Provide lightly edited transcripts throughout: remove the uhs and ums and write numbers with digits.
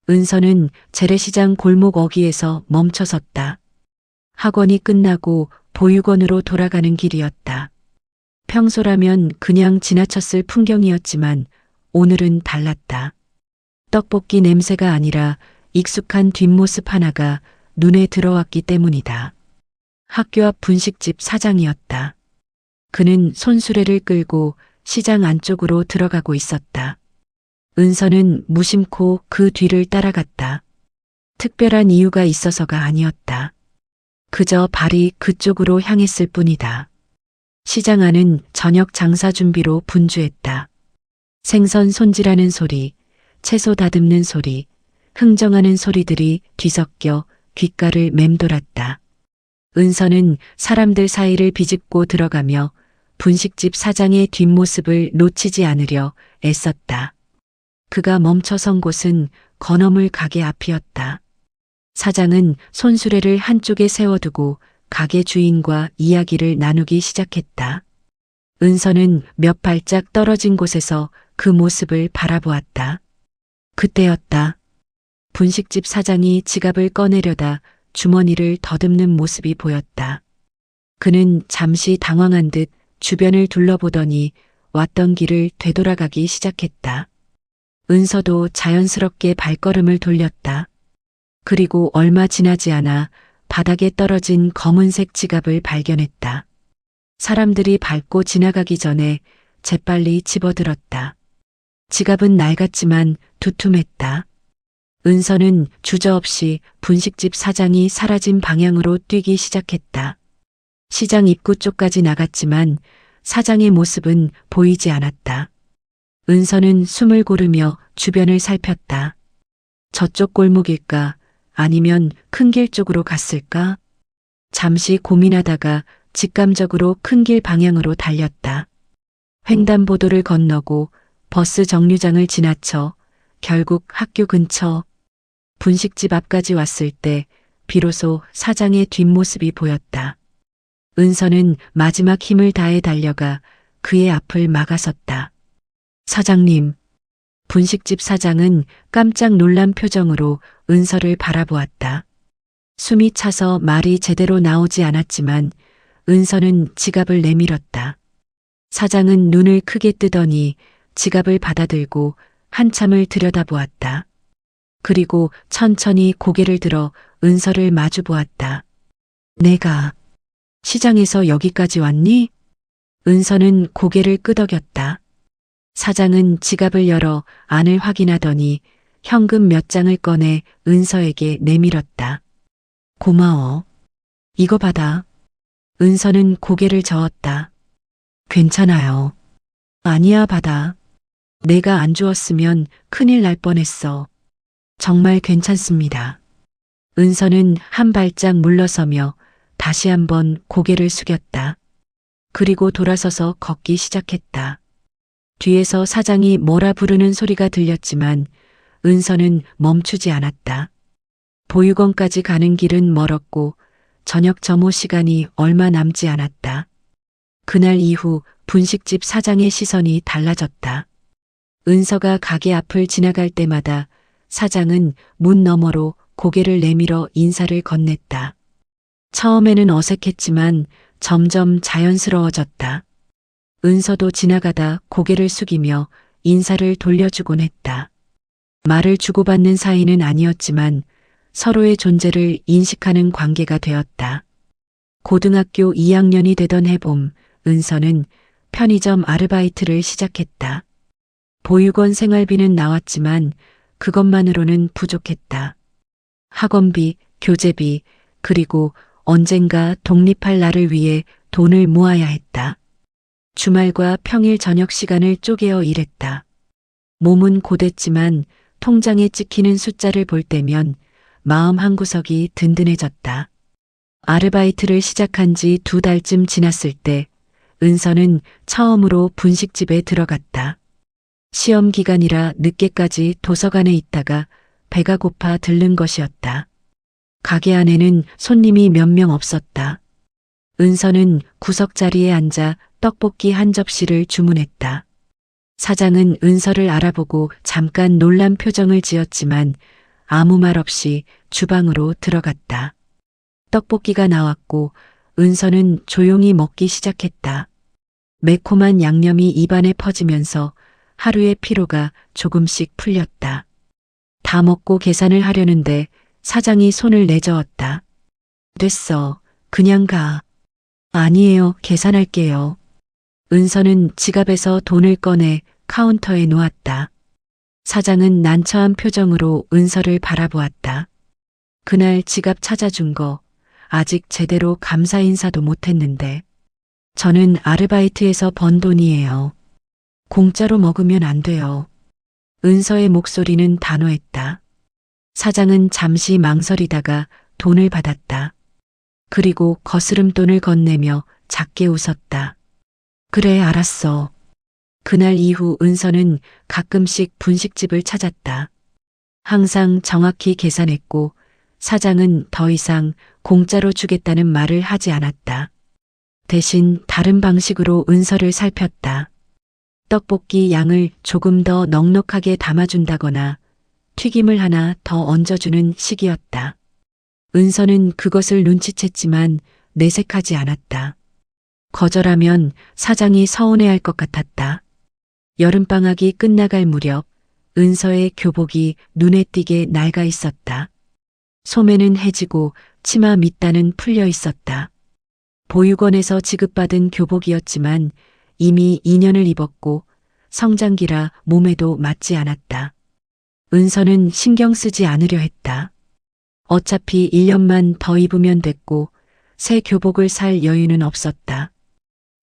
은서는 재래시장 골목 어귀에서 멈춰섰다. 학원이 끝나고 보육원으로 돌아가는 길이었다. 평소라면 그냥 지나쳤을 풍경이었지만 오늘은 달랐다. 떡볶이 냄새가 아니라 익숙한 뒷모습 하나가 눈에 들어왔기 때문이다. 학교 앞 분식집 사장이었다. 그는 손수레를 끌고 시장 안쪽으로 들어가고 있었다. 은서는 무심코 그 뒤를 따라갔다. 특별한 이유가 있어서가 아니었다. 그저 발이 그쪽으로 향했을 뿐이다. 시장 안은 저녁 장사 준비로 분주했다. 생선 손질하는 소리, 채소 다듬는 소리, 흥정하는 소리들이 뒤섞여 귓가를 맴돌았다. 은서는 사람들 사이를 비집고 들어가며 분식집 사장의 뒷모습을 놓치지 않으려 애썼다. 그가 멈춰선 곳은 건어물 가게 앞이었다. 사장은 손수레를 한쪽에 세워두고 가게 주인과 이야기를 나누기 시작했다. 은서는 몇 발짝 떨어진 곳에서 그 모습을 바라보았다. 그때였다. 분식집 사장이 지갑을 꺼내려다 주머니를 더듬는 모습이 보였다. 그는 잠시 당황한 듯 주변을 둘러보더니 왔던 길을 되돌아가기 시작했다. 은서도 자연스럽게 발걸음을 돌렸다. 그리고 얼마 지나지 않아 바닥에 떨어진 검은색 지갑을 발견했다. 사람들이 밟고 지나가기 전에 재빨리 집어들었다. 지갑은 낡았지만 두툼했다. 은서는 주저없이 분식집 사장이 사라진 방향으로 뛰기 시작했다. 시장 입구 쪽까지 나갔지만 사장의 모습은 보이지 않았다. 은서는 숨을 고르며 주변을 살폈다. 저쪽 골목일까? 아니면 큰 길 쪽으로 갔을까? 잠시 고민하다가 직감적으로 큰 길 방향으로 달렸다. 횡단보도를 건너고 버스 정류장을 지나쳐 결국 학교 근처 분식집 앞까지 왔을 때 비로소 사장의 뒷모습이 보였다. 은서는 마지막 힘을 다해 달려가 그의 앞을 막아섰다. 사장님. 분식집 사장은 깜짝 놀란 표정으로 은서를 바라보았다. 숨이 차서 말이 제대로 나오지 않았지만 은서는 지갑을 내밀었다. 사장은 눈을 크게 뜨더니 지갑을 받아들고 한참을 들여다보았다. 그리고 천천히 고개를 들어 은서를 마주보았다. 내가 시장에서 여기까지 왔니? 은서는 고개를 끄덕였다. 사장은 지갑을 열어 안을 확인하더니 현금 몇 장을 꺼내 은서에게 내밀었다. 고마워. 이거 받아. 은서는 고개를 저었다. 괜찮아요. 아니야, 받아. 내가 안 주었으면 큰일 날 뻔했어. 정말 괜찮습니다. 은서는 한 발짝 물러서며 다시 한번 고개를 숙였다. 그리고 돌아서서 걷기 시작했다. 뒤에서 사장이 뭐라 부르는 소리가 들렸지만 은서는 멈추지 않았다. 보육원까지 가는 길은 멀었고 저녁 점호 시간이 얼마 남지 않았다. 그날 이후 분식집 사장의 시선이 달라졌다. 은서가 가게 앞을 지나갈 때마다 사장은 문 너머로 고개를 내밀어 인사를 건넸다. 처음에는 어색했지만 점점 자연스러워졌다. 은서도 지나가다 고개를 숙이며 인사를 돌려주곤 했다. 말을 주고받는 사이는 아니었지만 서로의 존재를 인식하는 관계가 되었다. 고등학교 2학년이 되던 해봄, 은서는 편의점 아르바이트를 시작했다. 보육원 생활비는 나왔지만 그것만으로는 부족했다. 학원비, 교재비, 그리고 언젠가 독립할 나를 위해 돈을 모아야 했다. 주말과 평일 저녁 시간을 쪼개어 일했다. 몸은 고됐지만 통장에 찍히는 숫자를 볼 때면 마음 한구석이 든든해졌다. 아르바이트를 시작한 지 2달쯤 지났을 때 은서는 처음으로 분식집에 들어갔다. 시험 기간이라 늦게까지 도서관에 있다가 배가 고파 들른 것이었다. 가게 안에는 손님이 몇 명 없었다. 은서는 구석자리에 앉아 떡볶이 한 접시를 주문했다. 사장은 은서를 알아보고 잠깐 놀란 표정을 지었지만 아무 말 없이 주방으로 들어갔다. 떡볶이가 나왔고 은서는 조용히 먹기 시작했다. 매콤한 양념이 입안에 퍼지면서 하루의 피로가 조금씩 풀렸다. 다 먹고 계산을 하려는데 사장이 손을 내저었다. 됐어. 그냥 가. 아니에요. 계산할게요. 은서는 지갑에서 돈을 꺼내 카운터에 놓았다. 사장은 난처한 표정으로 은서를 바라보았다. 그날 지갑 찾아준 거 아직 제대로 감사 인사도 못했는데 저는 아르바이트에서 번 돈이에요. 공짜로 먹으면 안 돼요. 은서의 목소리는 단호했다. 사장은 잠시 망설이다가 돈을 받았다. 그리고 거스름돈을 건네며 작게 웃었다. 그래, 알았어. 그날 이후 은서는 가끔씩 분식집을 찾았다. 항상 정확히 계산했고 사장은 더 이상 공짜로 주겠다는 말을 하지 않았다. 대신 다른 방식으로 은서를 살폈다. 떡볶이 양을 조금 더 넉넉하게 담아준다거나 튀김을 하나 더 얹어주는 식이었다. 은서는 그것을 눈치챘지만 내색하지 않았다. 거절하면 사장이 서운해할 것 같았다. 여름방학이 끝나갈 무렵 은서의 교복이 눈에 띄게 낡아 있었다. 소매는 해지고 치마 밑단은 풀려 있었다. 보육원에서 지급받은 교복이었지만 이미 2년을 입었고 성장기라 몸에도 맞지 않았다. 은서는 신경 쓰지 않으려 했다. 어차피 1년만 더 입으면 됐고 새 교복을 살 여유는 없었다.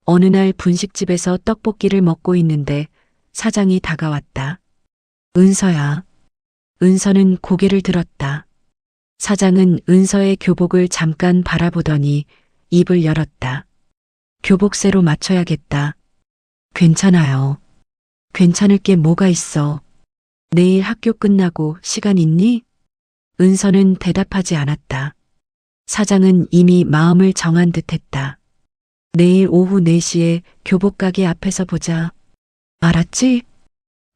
어느 날 분식집에서 떡볶이를 먹고 있는데 사장이 다가왔다. 은서야. 은서는 고개를 들었다. 사장은 은서의 교복을 잠깐 바라보더니 입을 열었다. 교복새로 맞춰야겠다. 괜찮아요. 괜찮을 게 뭐가 있어. 내일 학교 끝나고 시간 있니? 은서는 대답하지 않았다. 사장은 이미 마음을 정한 듯 했다. 내일 오후 4시에 교복가게 앞에서 보자. 알았지?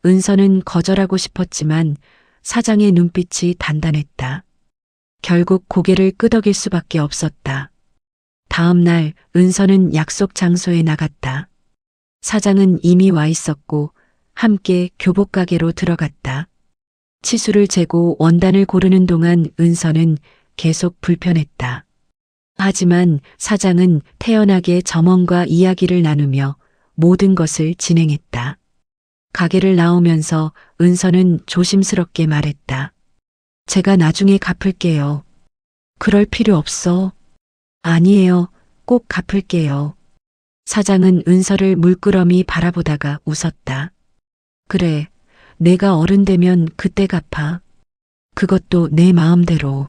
은서는 거절하고 싶었지만 사장의 눈빛이 단단했다. 결국 고개를 끄덕일 수밖에 없었다. 다음 날 은서는 약속 장소에 나갔다. 사장은 이미 와 있었고 함께 교복가게로 들어갔다. 치수를 재고 원단을 고르는 동안 은서는 계속 불편했다. 하지만 사장은 태연하게 점원과 이야기를 나누며 모든 것을 진행했다. 가게를 나오면서 은서는 조심스럽게 말했다. 제가 나중에 갚을게요. 그럴 필요 없어. 아니에요. 꼭 갚을게요. 사장은 은서를 물끄러미 바라보다가 웃었다. 그래, 내가 어른 되면 그때 갚아. 그것도 내 마음대로.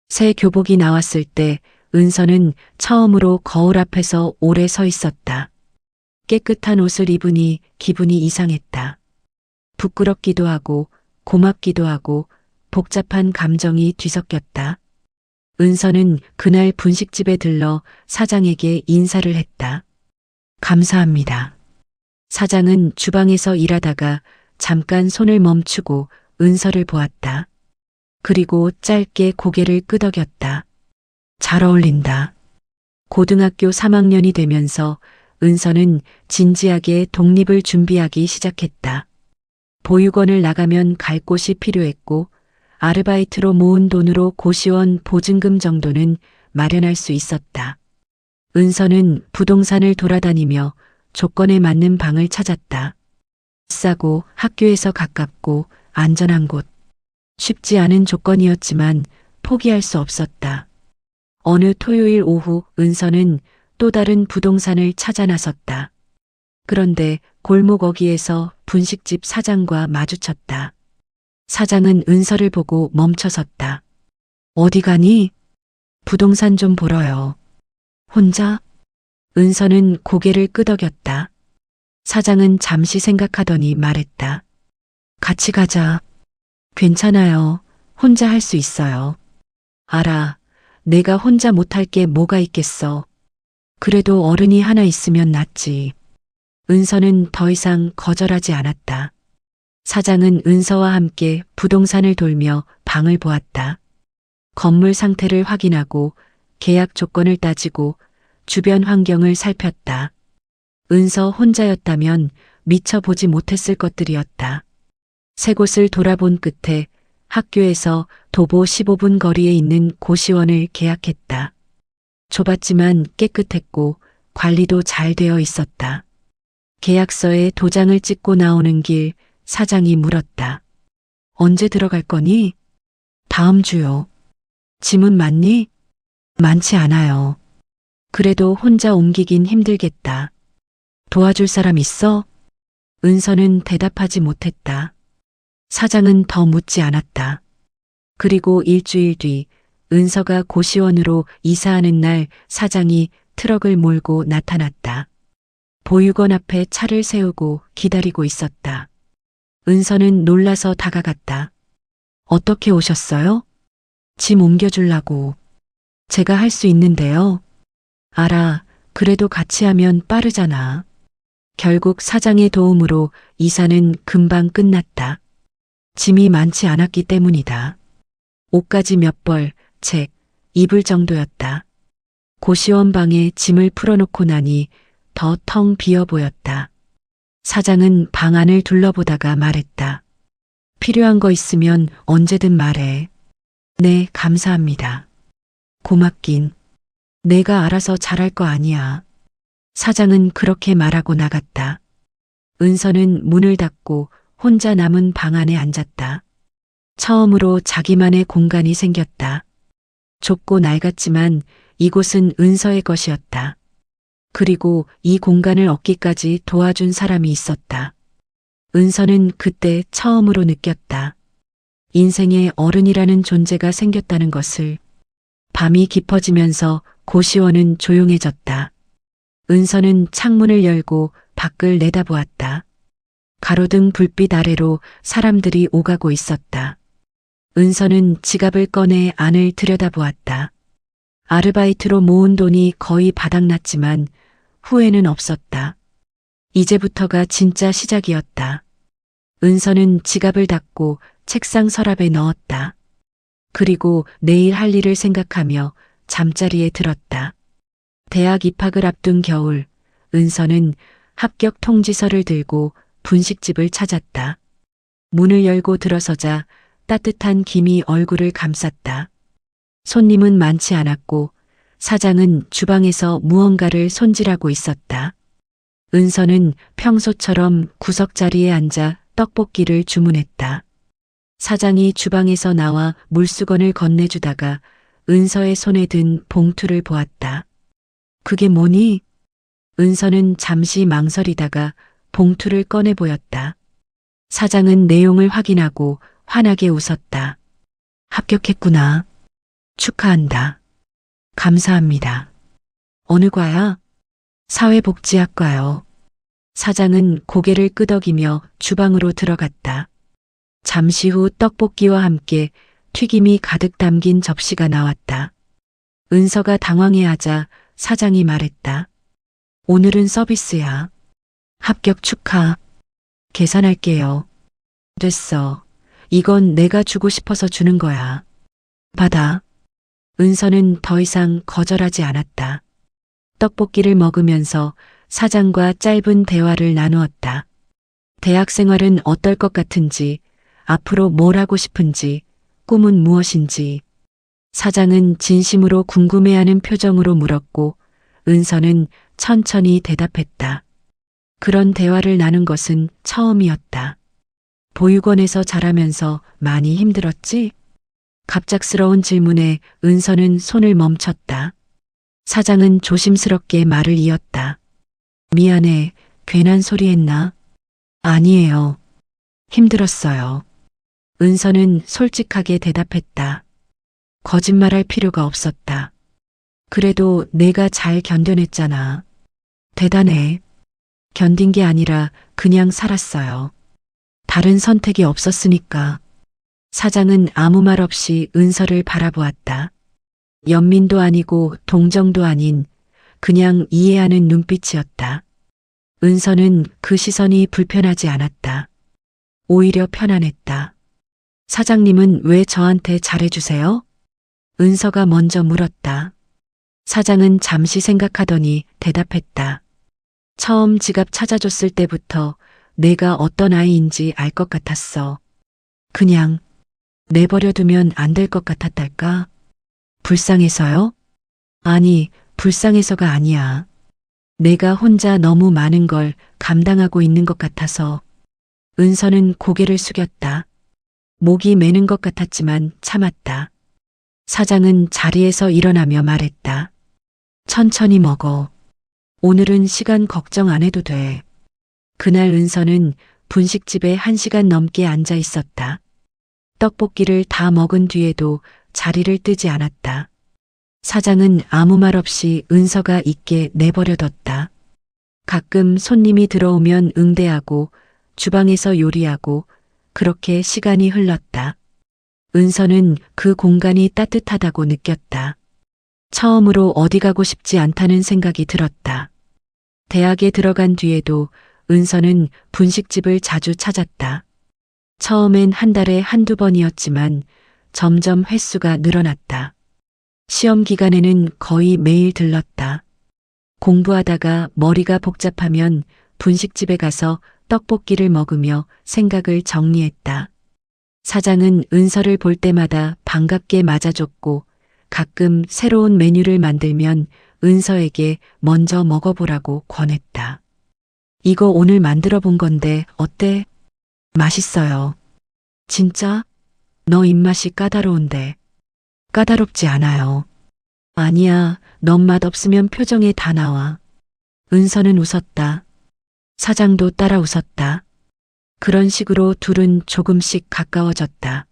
새 교복이 나왔을 때 은서는 처음으로 거울 앞에서 오래 서 있었다. 깨끗한 옷을 입으니 기분이 이상했다. 부끄럽기도 하고 고맙기도 하고 복잡한 감정이 뒤섞였다. 은서는 그날 분식집에 들러 사장에게 인사를 했다. 감사합니다. 사장은 주방에서 일하다가 잠깐 손을 멈추고 은서를 보았다. 그리고 짧게 고개를 끄덕였다. 잘 어울린다. 고등학교 3학년이 되면서 은서는 진지하게 독립을 준비하기 시작했다. 보육원을 나가면 갈 곳이 필요했고 아르바이트로 모은 돈으로 고시원 보증금 정도는 마련할 수 있었다. 은서는 부동산을 돌아다니며 조건에 맞는 방을 찾았다. 싸고 학교에서 가깝고 안전한 곳. 쉽지 않은 조건이었지만 포기할 수 없었다. 어느 토요일 오후 은서는 또 다른 부동산을 찾아 나섰다. 그런데 골목 어귀에서 분식집 사장과 마주쳤다. 사장은 은서를 보고 멈춰섰다. 어디 가니? 부동산 좀 보러요. 혼자? 은서는 고개를 끄덕였다. 사장은 잠시 생각하더니 말했다. 같이 가자. 괜찮아요. 혼자 할 수 있어요. 알아. 내가 혼자 못할 게 뭐가 있겠어. 그래도 어른이 하나 있으면 낫지. 은서는 더 이상 거절하지 않았다. 사장은 은서와 함께 부동산을 돌며 방을 보았다. 건물 상태를 확인하고 계약 조건을 따지고 주변 환경을 살폈다. 은서 혼자였다면 미처 보지 못했을 것들이었다. 세 곳을 돌아본 끝에 학교에서 도보 15분 거리에 있는 고시원을 계약했다. 좁았지만 깨끗했고 관리도 잘 되어 있었다. 계약서에 도장을 찍고 나오는 길 사장이 물었다. 언제 들어갈 거니? 다음 주요. 짐은 많니? 많지 않아요. 그래도 혼자 옮기긴 힘들겠다. 도와줄 사람 있어? 은서는 대답하지 못했다. 사장은 더 묻지 않았다. 그리고 일주일 뒤 은서가 고시원으로 이사하는 날 사장이 트럭을 몰고 나타났다. 보육원 앞에 차를 세우고 기다리고 있었다. 은서는 놀라서 다가갔다. 어떻게 오셨어요? 짐 옮겨주려고. 제가 할 수 있는데요. 알아. 그래도 같이 하면 빠르잖아. 결국 사장의 도움으로 이사는 금방 끝났다. 짐이 많지 않았기 때문이다. 옷가지 몇 벌, 책, 이불 정도였다. 고시원 방에 짐을 풀어놓고 나니 더 텅 비어 보였다. 사장은 방 안을 둘러보다가 말했다. 필요한 거 있으면 언제든 말해. 네, 감사합니다. 고맙긴. 내가 알아서 잘할 거 아니야. 사장은 그렇게 말하고 나갔다. 은서는 문을 닫고 혼자 남은 방 안에 앉았다. 처음으로 자기만의 공간이 생겼다. 좁고 낡았지만 이곳은 은서의 것이었다. 그리고 이 공간을 얻기까지 도와준 사람이 있었다. 은서는 그때 처음으로 느꼈다. 인생에 어른이라는 존재가 생겼다는 것을. 밤이 깊어지면서 고시원은 조용해졌다. 은서는 창문을 열고 밖을 내다보았다. 가로등 불빛 아래로 사람들이 오가고 있었다. 은서는 지갑을 꺼내 안을 들여다보았다. 아르바이트로 모은 돈이 거의 바닥났지만 후회는 없었다. 이제부터가 진짜 시작이었다. 은서는 지갑을 닫고 책상 서랍에 넣었다. 그리고 내일 할 일을 생각하며 잠자리에 들었다. 대학 입학을 앞둔 겨울, 은서는 합격 통지서를 들고 분식집을 찾았다. 문을 열고 들어서자 따뜻한 김이 얼굴을 감쌌다. 손님은 많지 않았고 사장은 주방에서 무언가를 손질하고 있었다. 은서는 평소처럼 구석자리에 앉아 떡볶이를 주문했다. 사장이 주방에서 나와 물수건을 건네주다가 은서의 손에 든 봉투를 보았다. 그게 뭐니? 은서는 잠시 망설이다가 봉투를 꺼내 보였다. 사장은 내용을 확인하고 환하게 웃었다. 합격했구나. 축하한다. 감사합니다. 어느 과야? 사회복지학과요. 사장은 고개를 끄덕이며 주방으로 들어갔다. 잠시 후 떡볶이와 함께 튀김이 가득 담긴 접시가 나왔다. 은서가 당황해하자 사장이 말했다. 오늘은 서비스야. 합격 축하. 계산할게요. 됐어. 이건 내가 주고 싶어서 주는 거야. 받아. 은서는 더 이상 거절하지 않았다. 떡볶이를 먹으면서 사장과 짧은 대화를 나누었다. 대학 생활은 어떨 것 같은지, 앞으로 뭘 하고 싶은지, 꿈은 무엇인지. 사장은 진심으로 궁금해하는 표정으로 물었고 은서는 천천히 대답했다. 그런 대화를 나눈 것은 처음이었다. 보육원에서 자라면서 많이 힘들었지? 갑작스러운 질문에 은서는 손을 멈췄다. 사장은 조심스럽게 말을 이었다. 미안해, 괜한 소리 했나? 아니에요. 힘들었어요. 은서는 솔직하게 대답했다. 거짓말할 필요가 없었다. 그래도 내가 잘 견뎌냈잖아. 대단해. 견딘 게 아니라 그냥 살았어요. 다른 선택이 없었으니까. 사장은 아무 말 없이 은서를 바라보았다. 연민도 아니고 동정도 아닌 그냥 이해하는 눈빛이었다. 은서는 그 시선이 불편하지 않았다. 오히려 편안했다. 사장님은 왜 저한테 잘해주세요? 은서가 먼저 물었다. 사장은 잠시 생각하더니 대답했다. 처음 지갑 찾아줬을 때부터 내가 어떤 아이인지 알 것 같았어. 그냥 내버려 두면 안 될 것 같았달까? 불쌍해서요? 아니, 불쌍해서가 아니야. 내가 혼자 너무 많은 걸 감당하고 있는 것 같아서. 은서는 고개를 숙였다. 목이 메는 것 같았지만 참았다. 사장은 자리에서 일어나며 말했다. 천천히 먹어. 오늘은 시간 걱정 안 해도 돼. 그날 은서는 분식집에 1시간 넘게 앉아 있었다. 떡볶이를 다 먹은 뒤에도 자리를 뜨지 않았다. 사장은 아무 말 없이 은서가 있게 내버려뒀다. 가끔 손님이 들어오면 응대하고 주방에서 요리하고 그렇게 시간이 흘렀다. 은서는 그 공간이 따뜻하다고 느꼈다. 처음으로 어디 가고 싶지 않다는 생각이 들었다. 대학에 들어간 뒤에도 은서는 분식집을 자주 찾았다. 처음엔 한 달에 한두 번이었지만 점점 횟수가 늘어났다. 시험 기간에는 거의 매일 들렀다. 공부하다가 머리가 복잡하면 분식집에 가서 떡볶이를 먹으며 생각을 정리했다. 사장은 은서를 볼 때마다 반갑게 맞아줬고 가끔 새로운 메뉴를 만들면 은서에게 먼저 먹어보라고 권했다. 이거 오늘 만들어 본 건데 어때? 맛있어요. 진짜? 너 입맛이 까다로운데. 까다롭지 않아요. 아니야, 넌 맛없으면 표정에 다 나와. 은서는 웃었다. 사장도 따라 웃었다. 그런 식으로 둘은 조금씩 가까워졌다.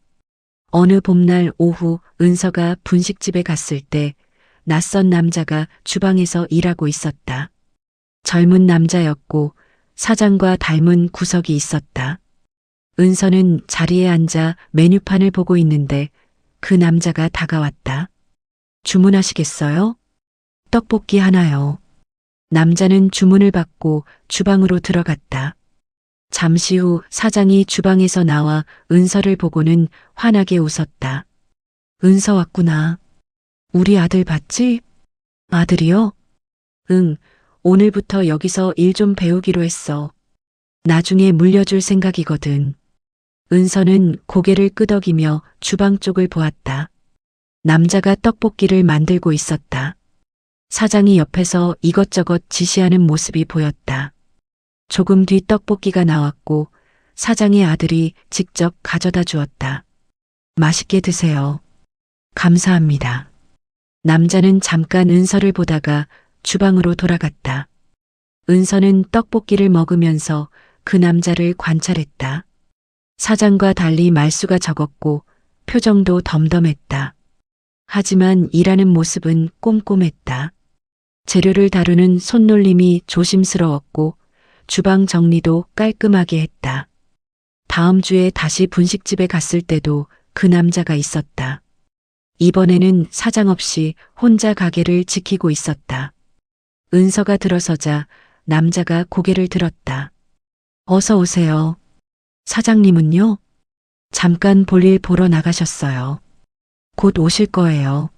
어느 봄날 오후 은서가 분식집에 갔을 때 낯선 남자가 주방에서 일하고 있었다. 젊은 남자였고 사장과 닮은 구석이 있었다. 은서는 자리에 앉아 메뉴판을 보고 있는데 그 남자가 다가왔다. 주문하시겠어요? 떡볶이 하나요. 남자는 주문을 받고 주방으로 들어갔다. 잠시 후 사장이 주방에서 나와 은서를 보고는 환하게 웃었다. 은서 왔구나. 우리 아들 봤지? 아들이요? 응, 오늘부터 여기서 일 좀 배우기로 했어. 나중에 물려줄 생각이거든. 은서는 고개를 끄덕이며 주방 쪽을 보았다. 남자가 떡볶이를 만들고 있었다. 사장이 옆에서 이것저것 지시하는 모습이 보였다. 조금 뒤 떡볶이가 나왔고 사장의 아들이 직접 가져다 주었다. 맛있게 드세요. 감사합니다. 남자는 잠깐 은서를 보다가 주방으로 돌아갔다. 은서는 떡볶이를 먹으면서 그 남자를 관찰했다. 사장과 달리 말수가 적었고 표정도 덤덤했다. 하지만 일하는 모습은 꼼꼼했다. 재료를 다루는 손놀림이 조심스러웠고 주방 정리도 깔끔하게 했다. 다음 주에 다시 분식집에 갔을 때도 그 남자가 있었다. 이번에는 사장 없이 혼자 가게를 지키고 있었다. 은서가 들어서자 남자가 고개를 들었다. 어서 오세요. 사장님은요? 잠깐 볼일 보러 나가셨어요. 곧 오실 거예요.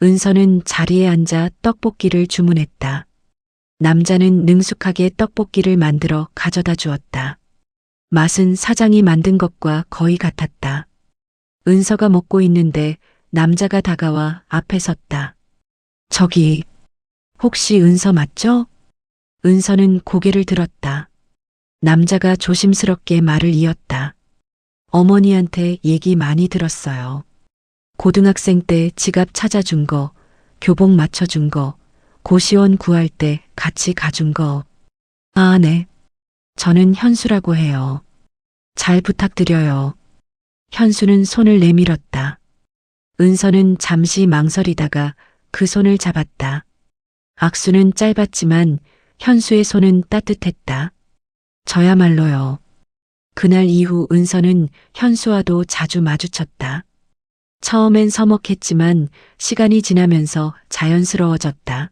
은서는 자리에 앉아 떡볶이를 주문했다. 남자는 능숙하게 떡볶이를 만들어 가져다 주었다. 맛은 사장이 만든 것과 거의 같았다. 은서가 먹고 있는데 남자가 다가와 앞에 섰다. 저기, 혹시 은서 맞죠? 은서는 고개를 들었다. 남자가 조심스럽게 말을 이었다. 어머니한테 얘기 많이 들었어요. 고등학생 때 지갑 찾아준 거, 교복 맞춰준 거, 고시원 구할 때 같이 가준 거. 아, 네. 저는 현수라고 해요. 잘 부탁드려요. 현수는 손을 내밀었다. 은서는 잠시 망설이다가 그 손을 잡았다. 악수는 짧았지만 현수의 손은 따뜻했다. 저야말로요. 그날 이후 은서는 현수와도 자주 마주쳤다. 처음엔 서먹했지만 시간이 지나면서 자연스러워졌다.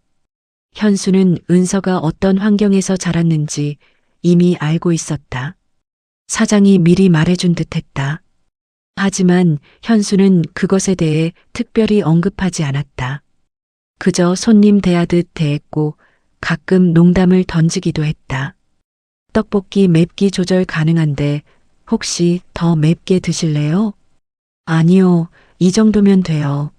현수는 은서가 어떤 환경에서 자랐는지 이미 알고 있었다. 사장이 미리 말해준 듯했다. 하지만 현수는 그것에 대해 특별히 언급하지 않았다. 그저 손님 대하듯 대했고 가끔 농담을 던지기도 했다. 떡볶이 맵기 조절 가능한데 혹시 더 맵게 드실래요? 아니요, 이 정도면 돼요.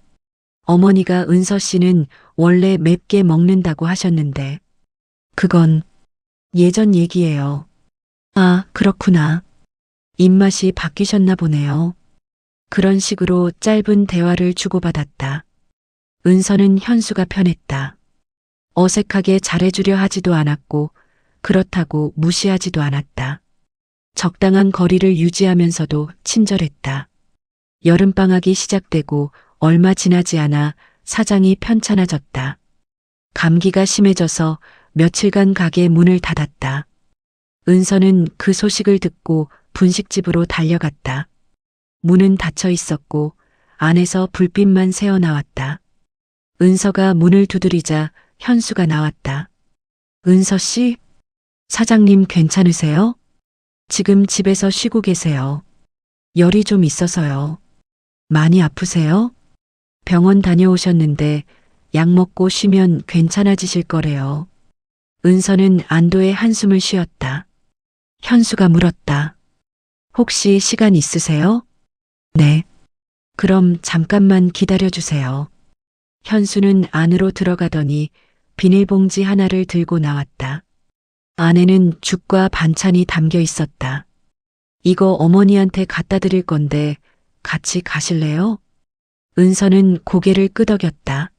어머니가 은서 씨는 원래 맵게 먹는다고 하셨는데. 그건 예전 얘기예요. 아, 그렇구나. 입맛이 바뀌셨나 보네요. 그런 식으로 짧은 대화를 주고받았다. 은서는 현수가 편했다. 어색하게 잘해주려 하지도 않았고 그렇다고 무시하지도 않았다. 적당한 거리를 유지하면서도 친절했다. 여름방학이 시작되고 얼마 지나지 않아 사장이 편찮아졌다. 감기가 심해져서 며칠간 가게 문을 닫았다. 은서는 그 소식을 듣고 분식집으로 달려갔다. 문은 닫혀 있었고 안에서 불빛만 새어나왔다. 은서가 문을 두드리자 현수가 나왔다. 은서 씨? 사장님 괜찮으세요? 지금 집에서 쉬고 계세요. 열이 좀 있어서요. 많이 아프세요? 병원 다녀오셨는데 약 먹고 쉬면 괜찮아지실 거래요. 은서는 안도의 한숨을 쉬었다. 현수가 물었다. 혹시 시간 있으세요? 네. 그럼 잠깐만 기다려주세요. 현수는 안으로 들어가더니 비닐봉지 하나를 들고 나왔다. 안에는 죽과 반찬이 담겨 있었다. 이거 어머니한테 갖다 드릴 건데 같이 가실래요? 은서는 고개를 끄덕였다.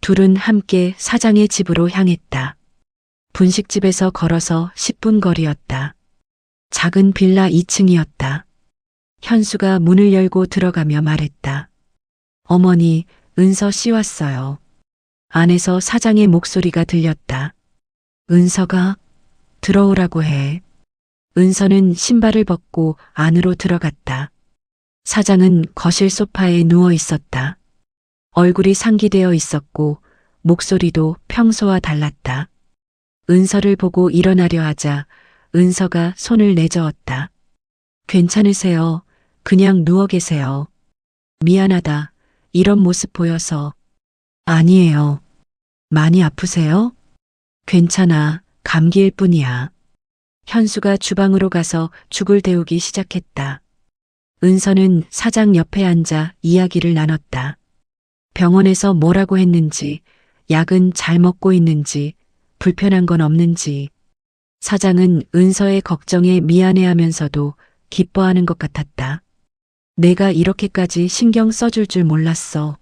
둘은 함께 사장의 집으로 향했다. 분식집에서 걸어서 10분 거리였다. 작은 빌라 2층이었다. 현수가 문을 열고 들어가며 말했다. 어머니, 은서 씨 왔어요. 안에서 사장의 목소리가 들렸다. 은서가 들어오라고 해. 은서는 신발을 벗고 안으로 들어갔다. 사장은 거실 소파에 누워 있었다. 얼굴이 상기되어 있었고 목소리도 평소와 달랐다. 은서를 보고 일어나려 하자 은서가 손을 내저었다. 괜찮으세요? 그냥 누워 계세요. 미안하다. 이런 모습 보여서. 아니에요. 많이 아프세요? 괜찮아. 감기일 뿐이야. 현수가 주방으로 가서 죽을 데우기 시작했다. 은서는 사장 옆에 앉아 이야기를 나눴다. 병원에서 뭐라고 했는지, 약은 잘 먹고 있는지, 불편한 건 없는지. 사장은 은서의 걱정에 미안해하면서도 기뻐하는 것 같았다. 내가 이렇게까지 신경 써줄 줄 몰랐어.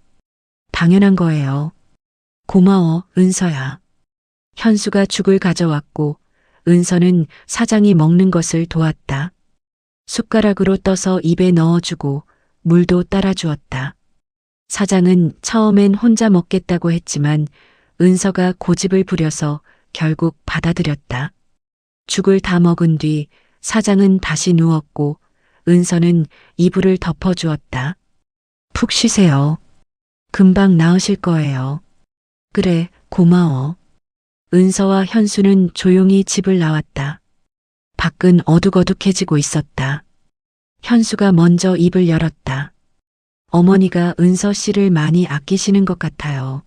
당연한 거예요. 고마워, 은서야. 현수가 죽을 가져왔고 은서는 사장이 먹는 것을 도왔다. 숟가락으로 떠서 입에 넣어주고 물도 따라주었다. 사장은 처음엔 혼자 먹겠다고 했지만 은서가 고집을 부려서 결국 받아들였다. 죽을 다 먹은 뒤 사장은 다시 누웠고 은서는 이불을 덮어주었다. 푹 쉬세요. 금방 나으실 거예요. 그래, 고마워. 은서와 현수는 조용히 집을 나왔다. 밖은 어둑어둑해지고 있었다. 현수가 먼저 입을 열었다. 어머니가 은서 씨를 많이 아끼시는 것 같아요.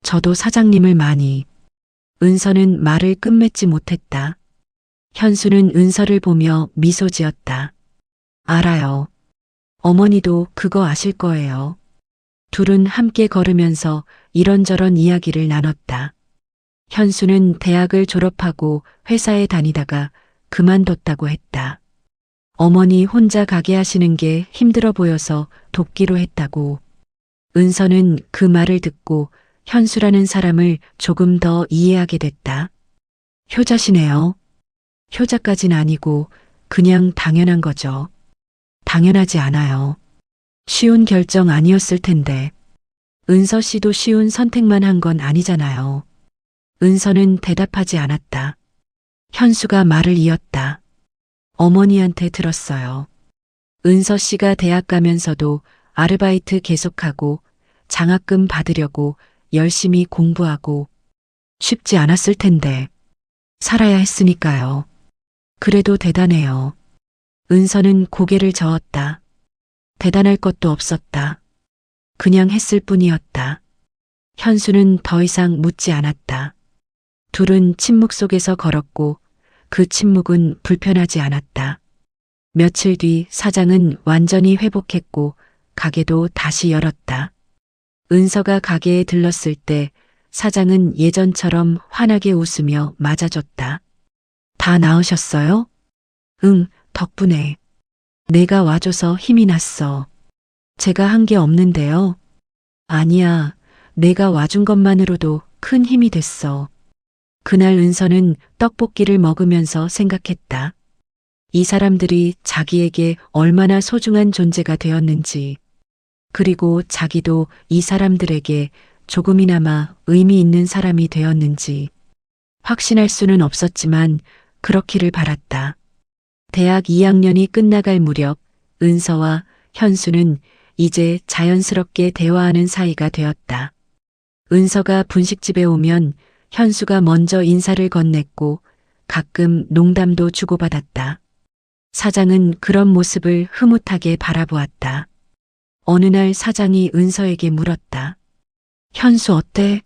저도 사장님을 많이. 은서는 말을 끝맺지 못했다. 현수는 은서를 보며 미소 지었다. 알아요. 어머니도 그거 아실 거예요. 둘은 함께 걸으면서 이런저런 이야기를 나눴다. 현수는 대학을 졸업하고 회사에 다니다가 그만뒀다고 했다. 어머니 혼자 가게 하시는 게 힘들어 보여서 돕기로 했다고. 은서는 그 말을 듣고 현수라는 사람을 조금 더 이해하게 됐다. 효자시네요. 효자까진 아니고 그냥 당연한 거죠. 당연하지 않아요. 쉬운 결정 아니었을 텐데. 은서 씨도 쉬운 선택만 한 건 아니잖아요. 은서는 대답하지 않았다. 현수가 말을 이었다. 어머니한테 들었어요. 은서 씨가 대학 가면서도 아르바이트 계속하고 장학금 받으려고 열심히 공부하고 쉽지 않았을 텐데 살아야 했으니까요. 그래도 대단해요. 은서는 고개를 저었다. 대단할 것도 없었다. 그냥 했을 뿐이었다. 현수는 더 이상 묻지 않았다. 둘은 침묵 속에서 걸었고 그 침묵은 불편하지 않았다. 며칠 뒤 사장은 완전히 회복했고 가게도 다시 열었다. 은서가 가게에 들렀을 때 사장은 예전처럼 환하게 웃으며 맞아줬다. 다 나으셨어요? 응, 덕분에. 내가 와줘서 힘이 났어. 제가 한 게 없는데요. 아니야, 내가 와준 것만으로도 큰 힘이 됐어. 그날 은서는 떡볶이를 먹으면서 생각했다. 이 사람들이 자기에게 얼마나 소중한 존재가 되었는지, 그리고 자기도 이 사람들에게 조금이나마 의미 있는 사람이 되었는지 확신할 수는 없었지만 그렇기를 바랐다. 대학 2학년이 끝나갈 무렵 은서와 현수는 이제 자연스럽게 대화하는 사이가 되었다. 은서가 분식집에 오면 현수가 먼저 인사를 건넸고 가끔 농담도 주고받았다. 사장은 그런 모습을 흐뭇하게 바라보았다. 어느 날 사장이 은서에게 물었다. 현수 어때?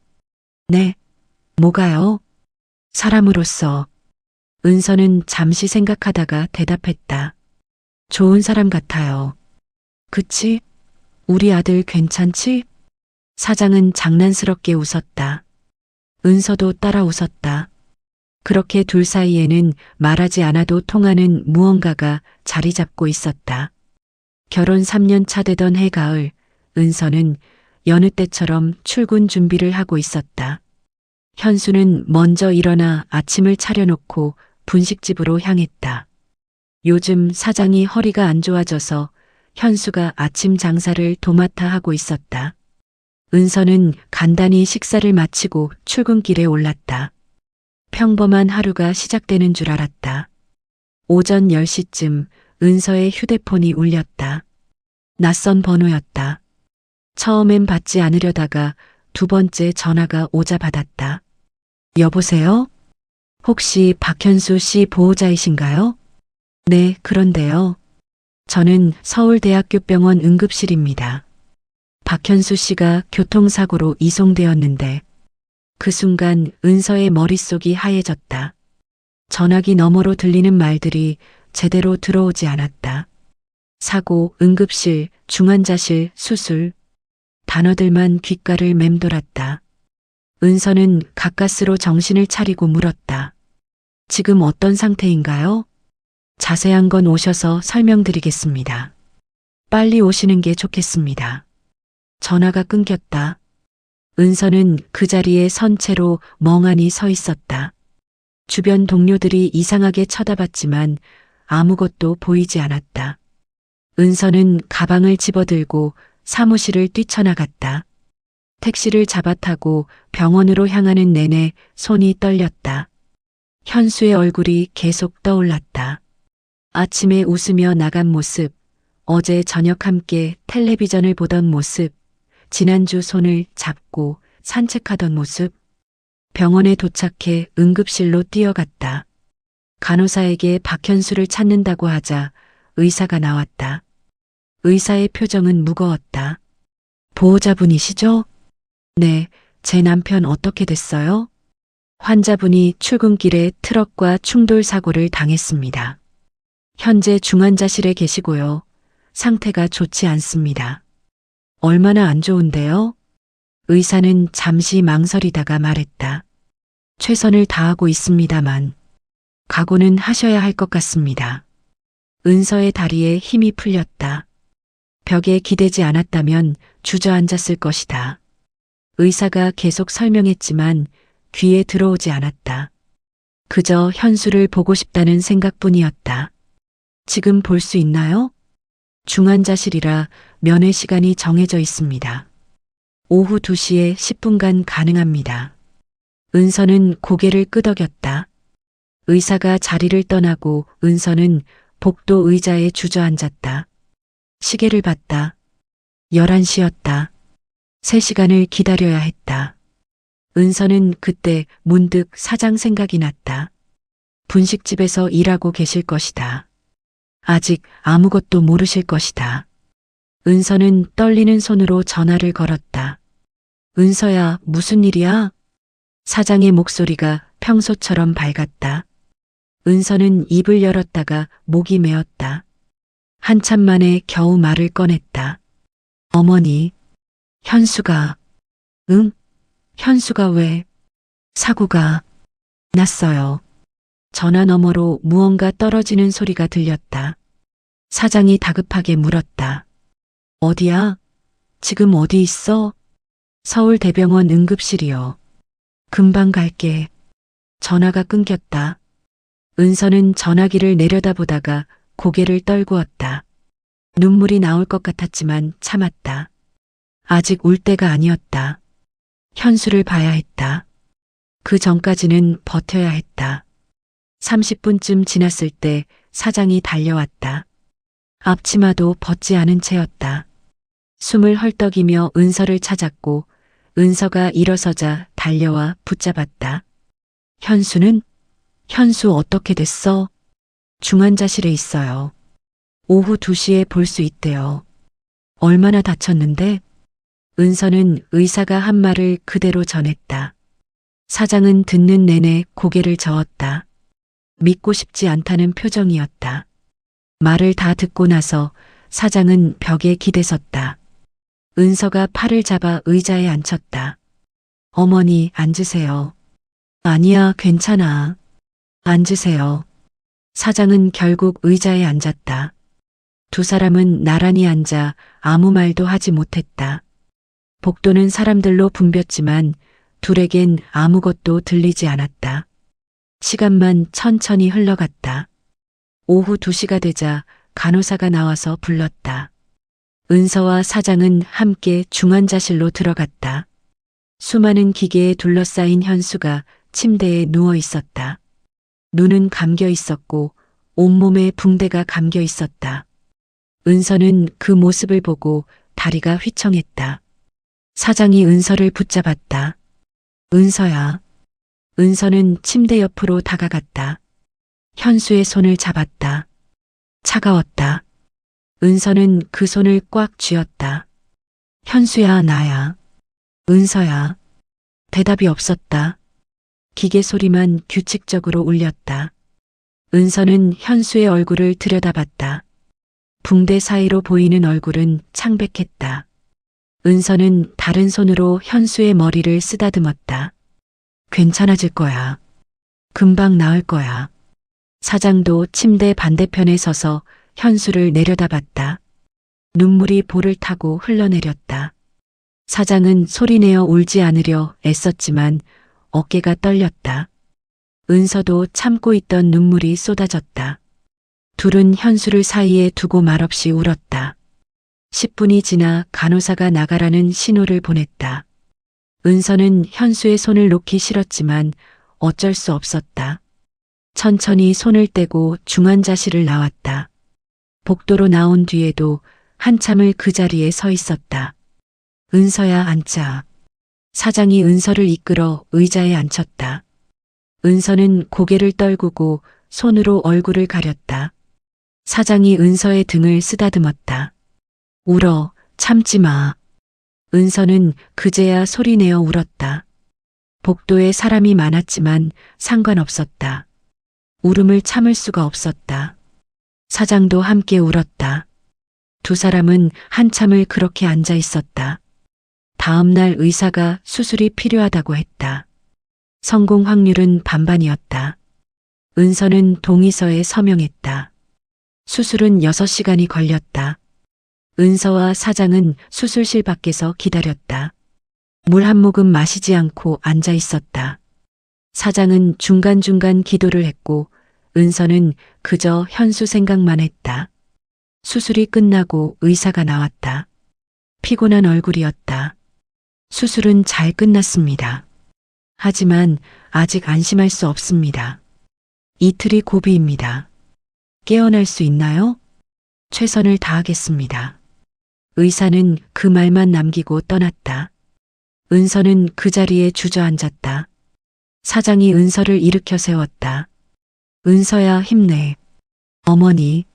네. 뭐가요? 사람으로서. 은서는 잠시 생각하다가 대답했다. 좋은 사람 같아요. 그치? 우리 아들 괜찮지? 사장은 장난스럽게 웃었다. 은서도 따라 웃었다. 그렇게 둘 사이에는 말하지 않아도 통하는 무언가가 자리 잡고 있었다. 결혼 3년 차 되던 해가을, 은서는 여느 때처럼 출근 준비를 하고 있었다. 현수는 먼저 일어나 아침을 차려놓고 분식집으로 향했다. 요즘 사장이 허리가 안 좋아져서 현수가 아침 장사를 도맡아 하고 있었다. 은서는 간단히 식사를 마치고 출근길에 올랐다. 평범한 하루가 시작되는 줄 알았다. 오전 10시쯤 은서의 휴대폰이 울렸다. 낯선 번호였다. 처음엔 받지 않으려다가 두 번째 전화가 오자 받았다. 여보세요? 혹시 박현수 씨 보호자이신가요? 네, 그런데요. 저는 서울대학교 병원 응급실입니다. 박현수 씨가 교통사고로 이송되었는데 그 순간 은서의 머릿속이 하얘졌다. 전화기 너머로 들리는 말들이 제대로 들어오지 않았다. 사고, 응급실, 중환자실, 수술. 단어들만 귓가를 맴돌았다. 은서는 가까스로 정신을 차리고 물었다. 지금 어떤 상태인가요? 자세한 건 오셔서 설명드리겠습니다. 빨리 오시는 게 좋겠습니다. 전화가 끊겼다. 은서는 그 자리에 선 채로 멍하니 서 있었다. 주변 동료들이 이상하게 쳐다봤지만 아무것도 보이지 않았다. 은서는 가방을 집어들고 사무실을 뛰쳐나갔다. 택시를 잡아타고 병원으로 향하는 내내 손이 떨렸다. 현수의 얼굴이 계속 떠올랐다. 아침에 웃으며 나간 모습, 어제 저녁 함께 텔레비전을 보던 모습, 지난주 손을 잡고 산책하던 모습. 병원에 도착해 응급실로 뛰어갔다. 간호사에게 박현수를 찾는다고 하자 의사가 나왔다. 의사의 표정은 무거웠다. 보호자분이시죠? 네, 제 남편 어떻게 됐어요? 환자분이 출근길에 트럭과 충돌 사고를 당했습니다. 현재 중환자실에 계시고요. 상태가 좋지 않습니다. 얼마나 안 좋은데요? 의사는 잠시 망설이다가 말했다. 최선을 다하고 있습니다만 각오는 하셔야 할 것 같습니다. 은서의 다리에 힘이 풀렸다. 벽에 기대지 않았다면 주저앉았을 것이다. 의사가 계속 설명했지만 귀에 들어오지 않았다. 그저 현수를 보고 싶다는 생각뿐이었다. 지금 볼 수 있나요? 중환자실이라 면회 시간이 정해져 있습니다. 오후 2시에 10분간 가능합니다. 은서는 고개를 끄덕였다. 의사가 자리를 떠나고 은서는 복도 의자에 주저앉았다. 시계를 봤다. 11시였다. 3시간을 기다려야 했다. 은서는 그때 문득 사장 생각이 났다. 분식집에서 일하고 계실 것이다. 아직 아무것도 모르실 것이다. 은서는 떨리는 손으로 전화를 걸었다. 은서야, 무슨 일이야? 사장의 목소리가 평소처럼 밝았다. 은서는 입을 열었다가 목이 메었다. 한참 만에 겨우 말을 꺼냈다. 어머니, 현수가, 응? 현수가 왜? 사고가 났어요. 전화 너머로 무언가 떨어지는 소리가 들렸다. 사장이 다급하게 물었다. 어디야? 지금 어디 있어? 서울대병원 응급실이요. 금방 갈게. 전화가 끊겼다. 은서는 전화기를 내려다보다가 고개를 떨구었다. 눈물이 나올 것 같았지만 참았다. 아직 울 때가 아니었다. 현수를 봐야 했다. 그 전까지는 버텨야 했다. 30분쯤 지났을 때 사장이 달려왔다. 앞치마도 벗지 않은 채였다. 숨을 헐떡이며 은서를 찾았고 은서가 일어서자 달려와 붙잡았다. 현수는? 현수 어떻게 됐어? 중환자실에 있어요. 오후 2시에 볼 수 있대요. 얼마나 다쳤는데? 은서는 의사가 한 말을 그대로 전했다. 사장은 듣는 내내 고개를 저었다. 믿고 싶지 않다는 표정이었다. 말을 다 듣고 나서 사장은 벽에 기대섰다. 은서가 팔을 잡아 의자에 앉혔다. 어머니, 앉으세요. 아니야, 괜찮아. 앉으세요. 사장은 결국 의자에 앉았다. 두 사람은 나란히 앉아 아무 말도 하지 못했다. 복도는 사람들로 붐볐지만 둘에겐 아무것도 들리지 않았다. 시간만 천천히 흘러갔다. 오후 2시가 되자 간호사가 나와서 불렀다. 은서와 사장은 함께 중환자실로 들어갔다. 수많은 기계에 둘러싸인 현수가 침대에 누워 있었다. 눈은 감겨 있었고 온몸에 붕대가 감겨 있었다. 은서는 그 모습을 보고 다리가 휘청했다. 사장이 은서를 붙잡았다. 은서야. 은서는 침대 옆으로 다가갔다. 현수의 손을 잡았다. 차가웠다. 은서는 그 손을 꽉 쥐었다. 현수야, 나야. 은서야. 대답이 없었다. 기계 소리만 규칙적으로 울렸다. 은서는 현수의 얼굴을 들여다봤다. 붕대 사이로 보이는 얼굴은 창백했다. 은서는 다른 손으로 현수의 머리를 쓰다듬었다. 괜찮아질 거야. 금방 나을 거야. 사장도 침대 반대편에 서서 현수를 내려다봤다. 눈물이 볼을 타고 흘러내렸다. 사장은 소리내어 울지 않으려 애썼지만 어깨가 떨렸다. 은서도 참고 있던 눈물이 쏟아졌다. 둘은 현수를 사이에 두고 말없이 울었다. 10분이 지나 간호사가 나가라는 신호를 보냈다. 은서는 현수의 손을 놓기 싫었지만 어쩔 수 없었다. 천천히 손을 떼고 중환자실을 나왔다. 복도로 나온 뒤에도 한참을 그 자리에 서 있었다. 은서야, 앉자. 사장이 은서를 이끌어 의자에 앉혔다. 은서는 고개를 떨구고 손으로 얼굴을 가렸다. 사장이 은서의 등을 쓰다듬었다. 울어, 참지 마. 은서는 그제야 소리내어 울었다. 복도에 사람이 많았지만 상관없었다. 울음을 참을 수가 없었다. 사장도 함께 울었다. 두 사람은 한참을 그렇게 앉아 있었다. 다음 날 의사가 수술이 필요하다고 했다. 성공 확률은 반반이었다. 은서는 동의서에 서명했다. 수술은 6시간이 걸렸다. 은서와 사장은 수술실 밖에서 기다렸다. 물 한 모금 마시지 않고 앉아 있었다. 사장은 중간중간 기도를 했고 은서는 그저 현수 생각만 했다. 수술이 끝나고 의사가 나왔다. 피곤한 얼굴이었다. 수술은 잘 끝났습니다. 하지만 아직 안심할 수 없습니다. 이틀이 고비입니다. 깨어날 수 있나요? 최선을 다하겠습니다. 의사는 그 말만 남기고 떠났다. 은서는 그 자리에 주저앉았다. 사장이 은서를 일으켜 세웠다. 은서야, 힘내. 어머니,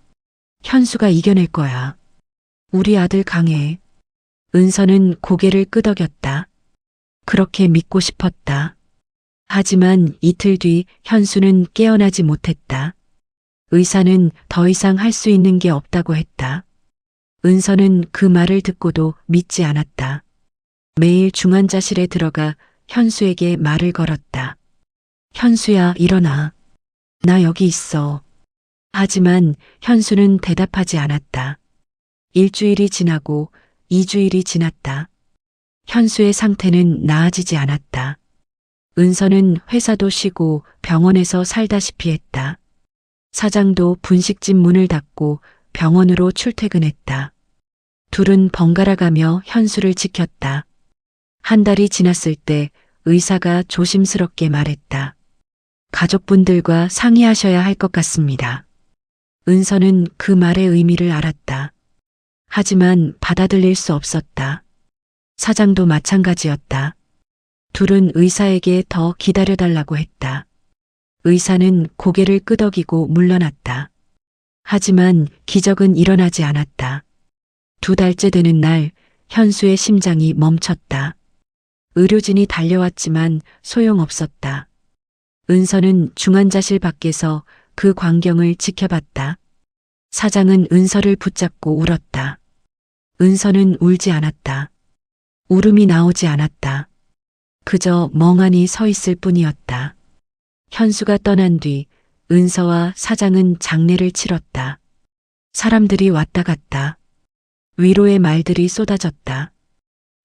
현수가 이겨낼 거야. 우리 아들 강해. 은서는 고개를 끄덕였다. 그렇게 믿고 싶었다. 하지만 이틀 뒤 현수는 깨어나지 못했다. 의사는 더 이상 할 수 있는 게 없다고 했다. 은서는 그 말을 듣고도 믿지 않았다. 매일 중환자실에 들어가 현수에게 말을 걸었다. 현수야, 일어나. 나 여기 있어. 하지만 현수는 대답하지 않았다. 일주일이 지나고 2주일이 지났다. 현수의 상태는 나아지지 않았다. 은서는 회사도 쉬고 병원에서 살다시피 했다. 사장도 분식집 문을 닫고 병원으로 출퇴근했다. 둘은 번갈아가며 현수를 지켰다. 한 달이 지났을 때 의사가 조심스럽게 말했다. 가족분들과 상의하셔야 할 것 같습니다. 은서는 그 말의 의미를 알았다. 하지만 받아들일 수 없었다. 사장도 마찬가지였다. 둘은 의사에게 더 기다려달라고 했다. 의사는 고개를 끄덕이고 물러났다. 하지만 기적은 일어나지 않았다. 2달째 되는 날 현수의 심장이 멈췄다. 의료진이 달려왔지만 소용없었다. 은서는 중환자실 밖에서 그 광경을 지켜봤다. 사장은 은서를 붙잡고 울었다. 은서는 울지 않았다. 울음이 나오지 않았다. 그저 멍하니 서 있을 뿐이었다. 현수가 떠난 뒤 은서와 사장은 장례를 치렀다. 사람들이 왔다 갔다. 위로의 말들이 쏟아졌다.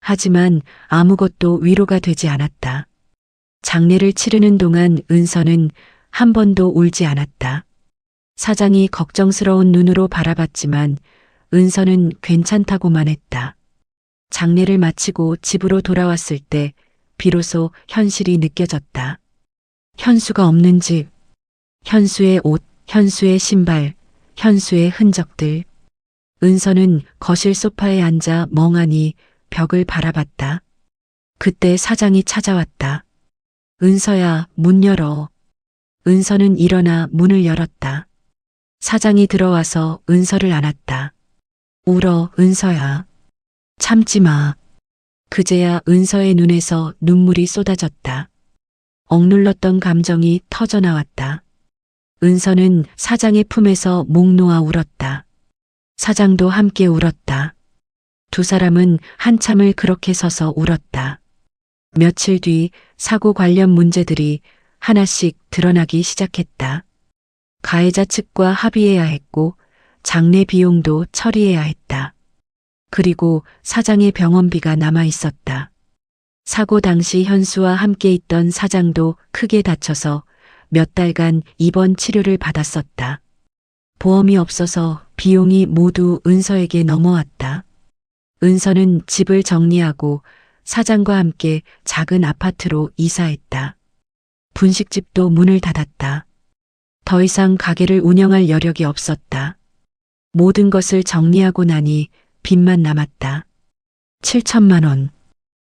하지만 아무것도 위로가 되지 않았다. 장례를 치르는 동안 은서는 한 번도 울지 않았다. 사장이 걱정스러운 눈으로 바라봤지만 은서는 괜찮다고만 했다. 장례를 마치고 집으로 돌아왔을 때 비로소 현실이 느껴졌다. 현수가 없는 집, 현수의 옷, 현수의 신발, 현수의 흔적들. 은서는 거실 소파에 앉아 멍하니 벽을 바라봤다. 그때 사장이 찾아왔다. 은서야, 문 열어. 은서는 일어나 문을 열었다. 사장이 들어와서 은서를 안았다. 울어, 은서야. 참지 마. 그제야 은서의 눈에서 눈물이 쏟아졌다. 억눌렀던 감정이 터져나왔다. 은서는 사장의 품에서 목 놓아 울었다. 사장도 함께 울었다. 두 사람은 한참을 그렇게 서서 울었다. 며칠 뒤 사고 관련 문제들이 하나씩 드러나기 시작했다. 가해자 측과 합의해야 했고 장례 비용도 처리해야 했다. 그리고 사장의 병원비가 남아 있었다. 사고 당시 현수와 함께 있던 사장도 크게 다쳐서 몇 달간 입원 치료를 받았었다. 보험이 없어서 비용이 모두 은서에게 넘어왔다. 은서는 집을 정리하고 사장과 함께 작은 아파트로 이사했다. 분식집도 문을 닫았다. 더 이상 가게를 운영할 여력이 없었다. 모든 것을 정리하고 나니 빚만 남았다. 7천만 원.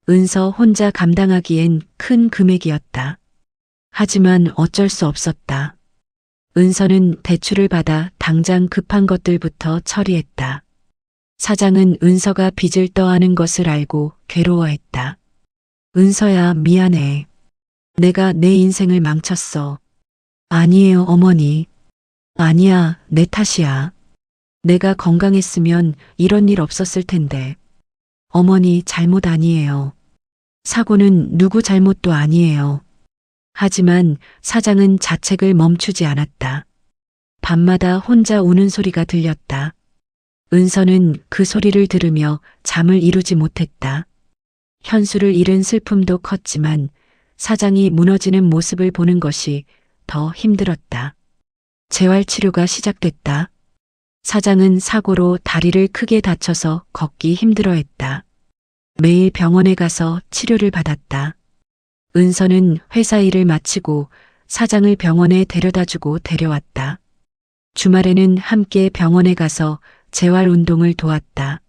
은서 혼자 감당하기엔 큰 금액이었다. 하지만 어쩔 수 없었다. 은서는 대출을 받아 당장 급한 것들부터 처리했다. 사장은 은서가 빚을 떠안은 것을 알고 괴로워했다. 은서야, 미안해. 내가 내 인생을 망쳤어. 아니에요, 어머니. 아니야, 내 탓이야. 내가 건강했으면 이런 일 없었을 텐데. 어머니 잘못 아니에요. 사고는 누구 잘못도 아니에요. 하지만 사장은 자책을 멈추지 않았다. 밤마다 혼자 우는 소리가 들렸다. 은서는 그 소리를 들으며 잠을 이루지 못했다. 현수를 잃은 슬픔도 컸지만 사장이 무너지는 모습을 보는 것이 더 힘들었다. 재활치료가 시작됐다. 사장은 사고로 다리를 크게 다쳐서 걷기 힘들어했다. 매일 병원에 가서 치료를 받았다. 은서는 회사 일을 마치고 사장을 병원에 데려다주고 데려왔다. 주말에는 함께 병원에 가서 재활 운동을 도왔다.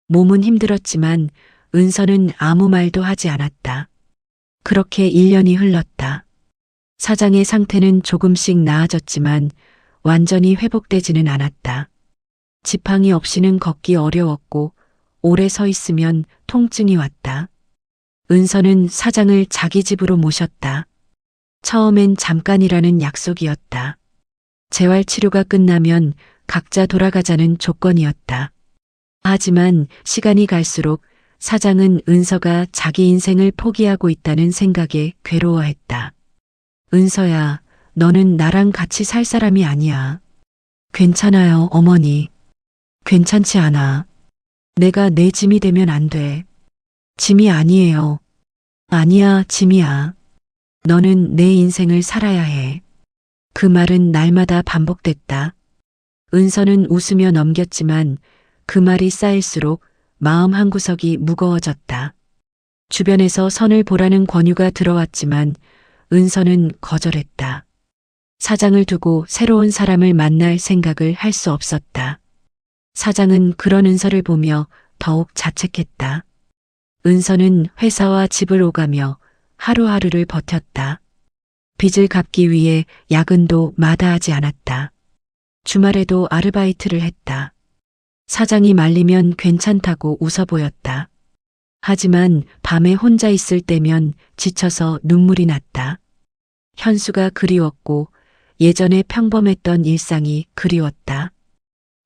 몸은 힘들었지만 은서는 아무 말도 하지 않았다. 그렇게 1년이 흘렀다. 사장의 상태는 조금씩 나아졌지만 완전히 회복되지는 않았다. 지팡이 없이는 걷기 어려웠고 오래 서 있으면 통증이 왔다. 은서는 사장을 자기 집으로 모셨다. 처음엔 잠깐이라는 약속이었다. 재활 치료가 끝나면 각자 돌아가자는 조건이었다. 하지만 시간이 갈수록 사장은 은서가 자기 인생을 포기하고 있다는 생각에 괴로워했다. 은서야, 너는 나랑 같이 살 사람이 아니야. 괜찮아요, 어머니. 괜찮지 않아. 내가 내 짐이 되면 안 돼. 짐이 아니에요. 아니야, 짐이야. 너는 내 인생을 살아야 해. 그 말은 날마다 반복됐다. 은서는 웃으며 넘겼지만 그 말이 쌓일수록 마음 한구석이 무거워졌다. 주변에서 선을 보라는 권유가 들어왔지만 은서는 거절했다. 사장을 두고 새로운 사람을 만날 생각을 할 수 없었다. 사장은 그런 은서를 보며 더욱 자책했다. 은서는 회사와 집을 오가며 하루하루를 버텼다. 빚을 갚기 위해 야근도 마다하지 않았다. 주말에도 아르바이트를 했다. 사장이 말리면 괜찮다고 웃어 보였다. 하지만 밤에 혼자 있을 때면 지쳐서 눈물이 났다. 현수가 그리웠고 예전에 평범했던 일상이 그리웠다.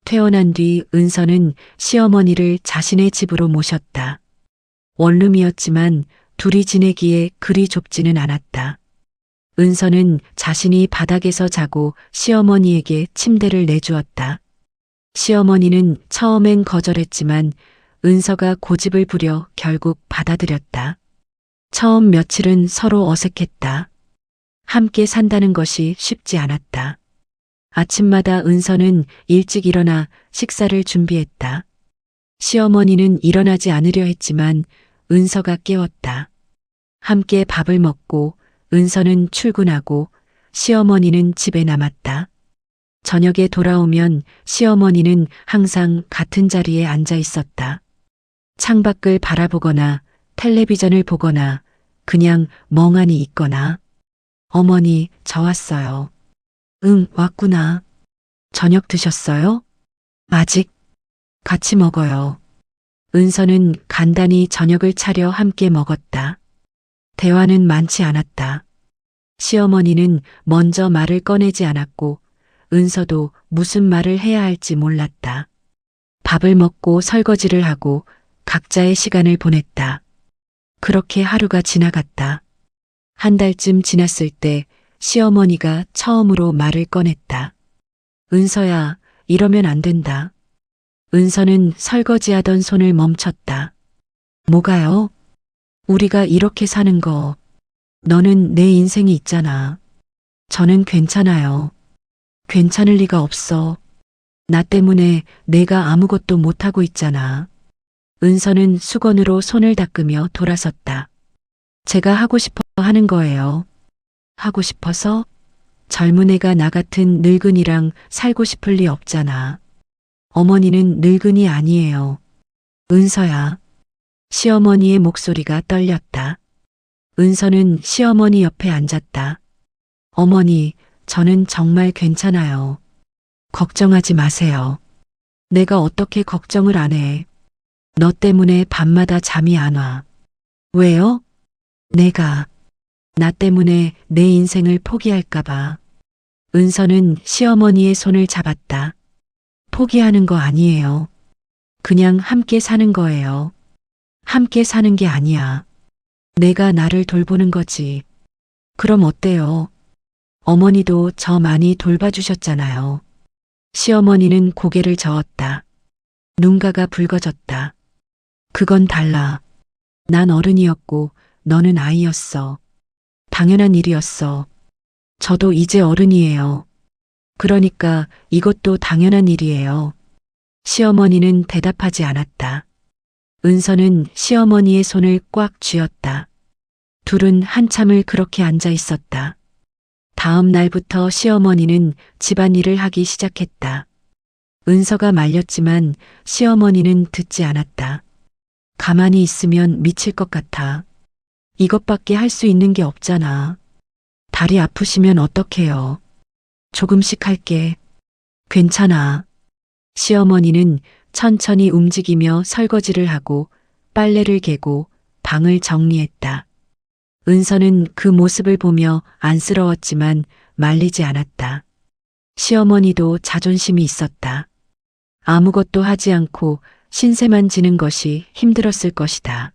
퇴원한 뒤 은서는 시어머니를 자신의 집으로 모셨다. 원룸이었지만 둘이 지내기에 그리 좁지는 않았다. 은서는 자신이 바닥에서 자고 시어머니에게 침대를 내주었다. 시어머니는 처음엔 거절했지만 은서가 고집을 부려 결국 받아들였다. 처음 며칠은 서로 어색했다. 함께 산다는 것이 쉽지 않았다. 아침마다 은서는 일찍 일어나 식사를 준비했다. 시어머니는 일어나지 않으려 했지만 은서가 깨웠다. 함께 밥을 먹고 은서는 출근하고 시어머니는 집에 남았다. 저녁에 돌아오면 시어머니는 항상 같은 자리에 앉아 있었다. 창밖을 바라보거나 텔레비전을 보거나 그냥 멍하니 있거나. 어머니, 저 왔어요. 응, 왔구나. 저녁 드셨어요? 아직. 같이 먹어요. 은서는 간단히 저녁을 차려 함께 먹었다. 대화는 많지 않았다. 시어머니는 먼저 말을 꺼내지 않았고 은서도 무슨 말을 해야 할지 몰랐다. 밥을 먹고 설거지를 하고 각자의 시간을 보냈다. 그렇게 하루가 지나갔다. 한 달쯤 지났을 때 시어머니가 처음으로 말을 꺼냈다. 은서야, 이러면 안 된다. 은서는 설거지하던 손을 멈췄다. 뭐가요? 우리가 이렇게 사는 거. 너는 내 인생이 있잖아. 저는 괜찮아요. 괜찮을 리가 없어. 나 때문에 내가 아무것도 못하고 있잖아. 은서는 수건으로 손을 닦으며 돌아섰다. 제가 하고 싶어 하는 거예요. 하고 싶어서? 젊은 애가 나 같은 늙은이랑 살고 싶을 리 없잖아. 어머니는 늙은이 아니에요. 은서야. 시어머니의 목소리가 떨렸다. 은서는 시어머니 옆에 앉았다. 어머니, 저는 정말 괜찮아요. 걱정하지 마세요. 내가 어떻게 걱정을 안 해. 너 때문에 밤마다 잠이 안 와. 왜요? 나 때문에 내 인생을 포기할까봐. 은서는 시어머니의 손을 잡았다. 포기하는 거 아니에요. 그냥 함께 사는 거예요. 함께 사는 게 아니야. 내가 나를 돌보는 거지. 그럼 어때요? 어머니도 저 많이 돌봐주셨잖아요. 시어머니는 고개를 저었다. 눈가가 붉어졌다. 그건 달라. 난 어른이었고 너는 아이였어. 당연한 일이었어. 저도 이제 어른이에요. 그러니까 이것도 당연한 일이에요. 시어머니는 대답하지 않았다. 은서는 시어머니의 손을 꽉 쥐었다. 둘은 한참을 그렇게 앉아 있었다. 다음 날부터 시어머니는 집안일을 하기 시작했다. 은서가 말렸지만 시어머니는 듣지 않았다. 가만히 있으면 미칠 것 같아. 이것밖에 할 수 있는 게 없잖아. 다리 아프시면 어떡해요. 조금씩 할게. 괜찮아. 시어머니는 천천히 움직이며 설거지를 하고 빨래를 개고 방을 정리했다. 은서는 그 모습을 보며 안쓰러웠지만 말리지 않았다. 시어머니도 자존심이 있었다. 아무것도 하지 않고 신세만 지는 것이 힘들었을 것이다.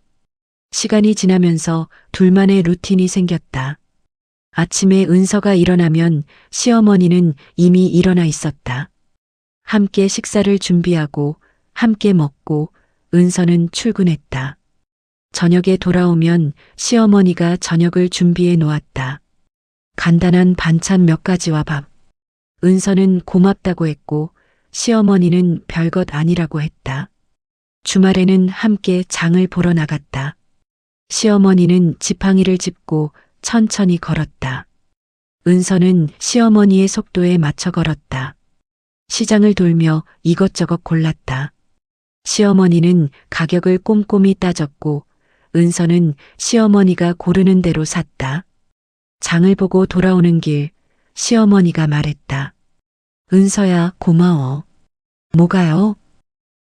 시간이 지나면서 둘만의 루틴이 생겼다. 아침에 은서가 일어나면 시어머니는 이미 일어나 있었다. 함께 식사를 준비하고 함께 먹고 은서는 출근했다. 저녁에 돌아오면 시어머니가 저녁을 준비해 놓았다. 간단한 반찬 몇 가지와 밥. 은서는 고맙다고 했고 시어머니는 별것 아니라고 했다. 주말에는 함께 장을 보러 나갔다. 시어머니는 지팡이를 짚고 천천히 걸었다. 은서는 시어머니의 속도에 맞춰 걸었다. 시장을 돌며 이것저것 골랐다. 시어머니는 가격을 꼼꼼히 따졌고 은서는 시어머니가 고르는 대로 샀다. 장을 보고 돌아오는 길 시어머니가 말했다. 은서야, 고마워. 뭐가요?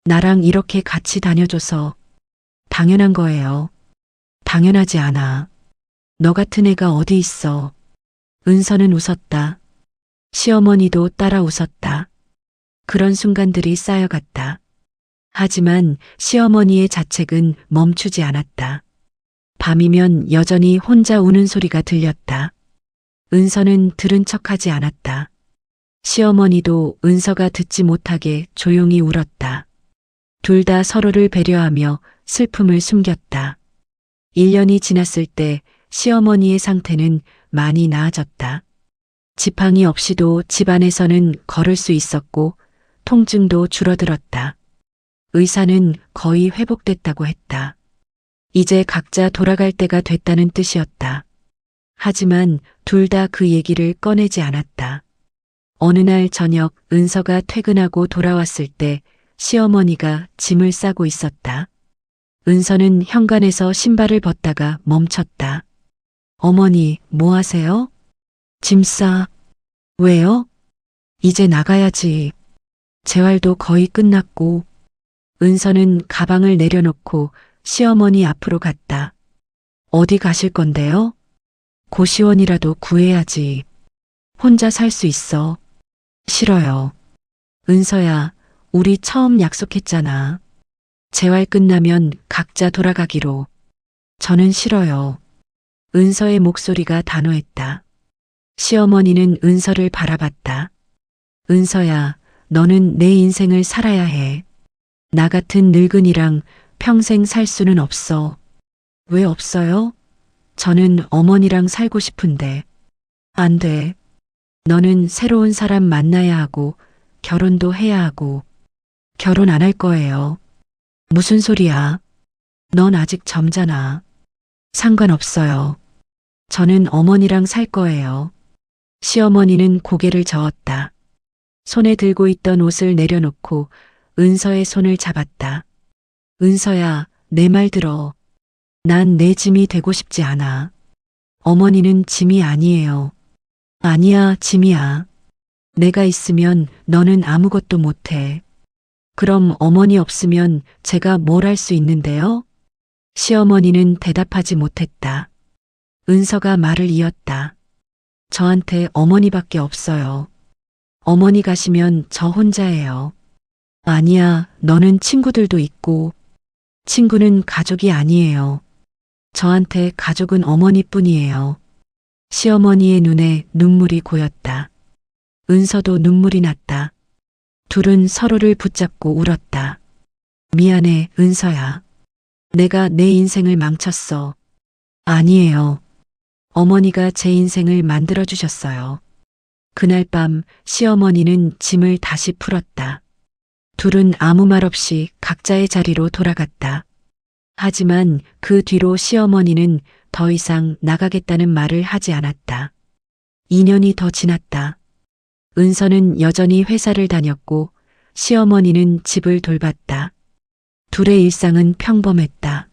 나랑 이렇게 같이 다녀줘서. 당연한 거예요. 당연하지 않아. 너 같은 애가 어디 있어. 은서는 웃었다. 시어머니도 따라 웃었다. 그런 순간들이 쌓여갔다. 하지만 시어머니의 자책은 멈추지 않았다. 밤이면 여전히 혼자 우는 소리가 들렸다. 은서는 들은 척하지 않았다. 시어머니도 은서가 듣지 못하게 조용히 울었다. 둘 다 서로를 배려하며 슬픔을 숨겼다. 1년이 지났을 때 시어머니의 상태는 많이 나아졌다. 지팡이 없이도 집안에서는 걸을 수 있었고 통증도 줄어들었다. 의사는 거의 회복됐다고 했다. 이제 각자 돌아갈 때가 됐다는 뜻이었다. 하지만 둘 다 그 얘기를 꺼내지 않았다. 어느 날 저녁 은서가 퇴근하고 돌아왔을 때 시어머니가 짐을 싸고 있었다. 은서는 현관에서 신발을 벗다가 멈췄다. 어머니, 뭐 하세요? 짐 싸. 왜요? 이제 나가야지. 재활도 거의 끝났고. 은서는 가방을 내려놓고 시어머니 앞으로 갔다. 어디 가실 건데요? 고시원이라도 구해야지. 혼자 살 수 있어. 싫어요. 은서야, 우리 처음 약속했잖아. 재활 끝나면 각자 돌아가기로. 저는 싫어요. 은서의 목소리가 단호했다. 시어머니는 은서를 바라봤다. 은서야, 너는 내 인생을 살아야 해. 나 같은 늙은이랑 평생 살 수는 없어. 왜 없어요? 저는 어머니랑 살고 싶은데. 안 돼. 너는 새로운 사람 만나야 하고 결혼도 해야 하고. 결혼 안 할 거예요. 무슨 소리야? 넌 아직 젊잖아. 상관없어요. 저는 어머니랑 살 거예요. 시어머니는 고개를 저었다. 손에 들고 있던 옷을 내려놓고 은서의 손을 잡았다. 은서야, 내 말 들어. 난 내 짐이 되고 싶지 않아. 어머니는 짐이 아니에요. 아니야, 짐이야. 내가 있으면 너는 아무것도 못해. 그럼 어머니 없으면 제가 뭘 할 수 있는데요? 시어머니는 대답하지 못했다. 은서가 말을 이었다. 저한테 어머니밖에 없어요. 어머니 가시면 저 혼자예요. 아니야, 너는 친구들도 있고. 친구는 가족이 아니에요. 저한테 가족은 어머니뿐이에요. 시어머니의 눈에 눈물이 고였다. 은서도 눈물이 났다. 둘은 서로를 붙잡고 울었다. 미안해, 은서야. 내가 내 인생을 망쳤어. 아니에요. 어머니가 제 인생을 만들어주셨어요. 그날 밤 시어머니는 짐을 다시 풀었다. 둘은 아무 말 없이 각자의 자리로 돌아갔다. 하지만 그 뒤로 시어머니는 더 이상 나가겠다는 말을 하지 않았다. 2년이 더 지났다. 은서는 여전히 회사를 다녔고 시어머니는 집을 돌봤다. 둘의 일상은 평범했다.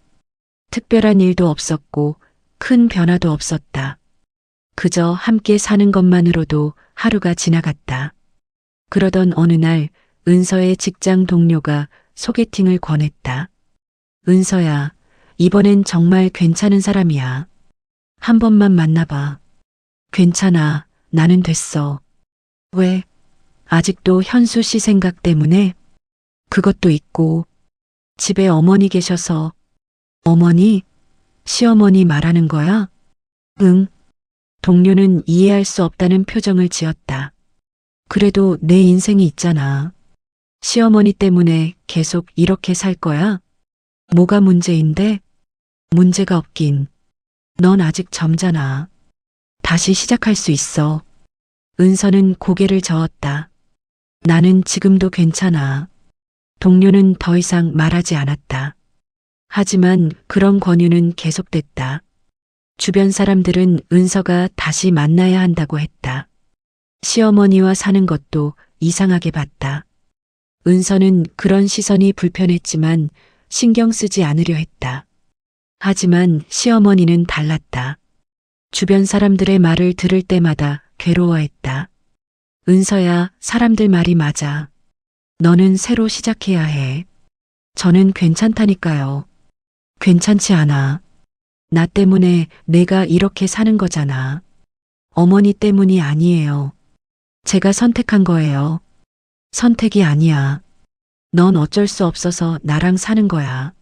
특별한 일도 없었고 큰 변화도 없었다. 그저 함께 사는 것만으로도 하루가 지나갔다. 그러던 어느 날 은서의 직장 동료가 소개팅을 권했다. 은서야, 이번엔 정말 괜찮은 사람이야. 한 번만 만나봐. 괜찮아. 나는 됐어. 왜? 아직도 현수 씨 생각 때문에? 그것도 있고, 집에 어머니 계셔서. 어머니? 시어머니 말하는 거야? 응. 동료는 이해할 수 없다는 표정을 지었다. 그래도 내 인생이 있잖아. 시어머니 때문에 계속 이렇게 살 거야? 뭐가 문제인데? 문제가 없긴. 넌 아직 젊잖아. 다시 시작할 수 있어. 은서는 고개를 저었다. 나는 지금도 괜찮아. 동료는 더 이상 말하지 않았다. 하지만 그런 권유는 계속됐다. 주변 사람들은 은서가 다시 만나야 한다고 했다. 시어머니와 사는 것도 이상하게 봤다. 은서는 그런 시선이 불편했지만 신경 쓰지 않으려 했다. 하지만 시어머니는 달랐다. 주변 사람들의 말을 들을 때마다 괴로워했다. 은서야, 사람들 말이 맞아. 너는 새로 시작해야 해. 저는 괜찮다니까요. 괜찮지 않아. 나 때문에 내가 이렇게 사는 거잖아. 어머니 때문이 아니에요. 제가 선택한 거예요. 선택이 아니야. 넌 어쩔 수 없어서 나랑 사는 거야.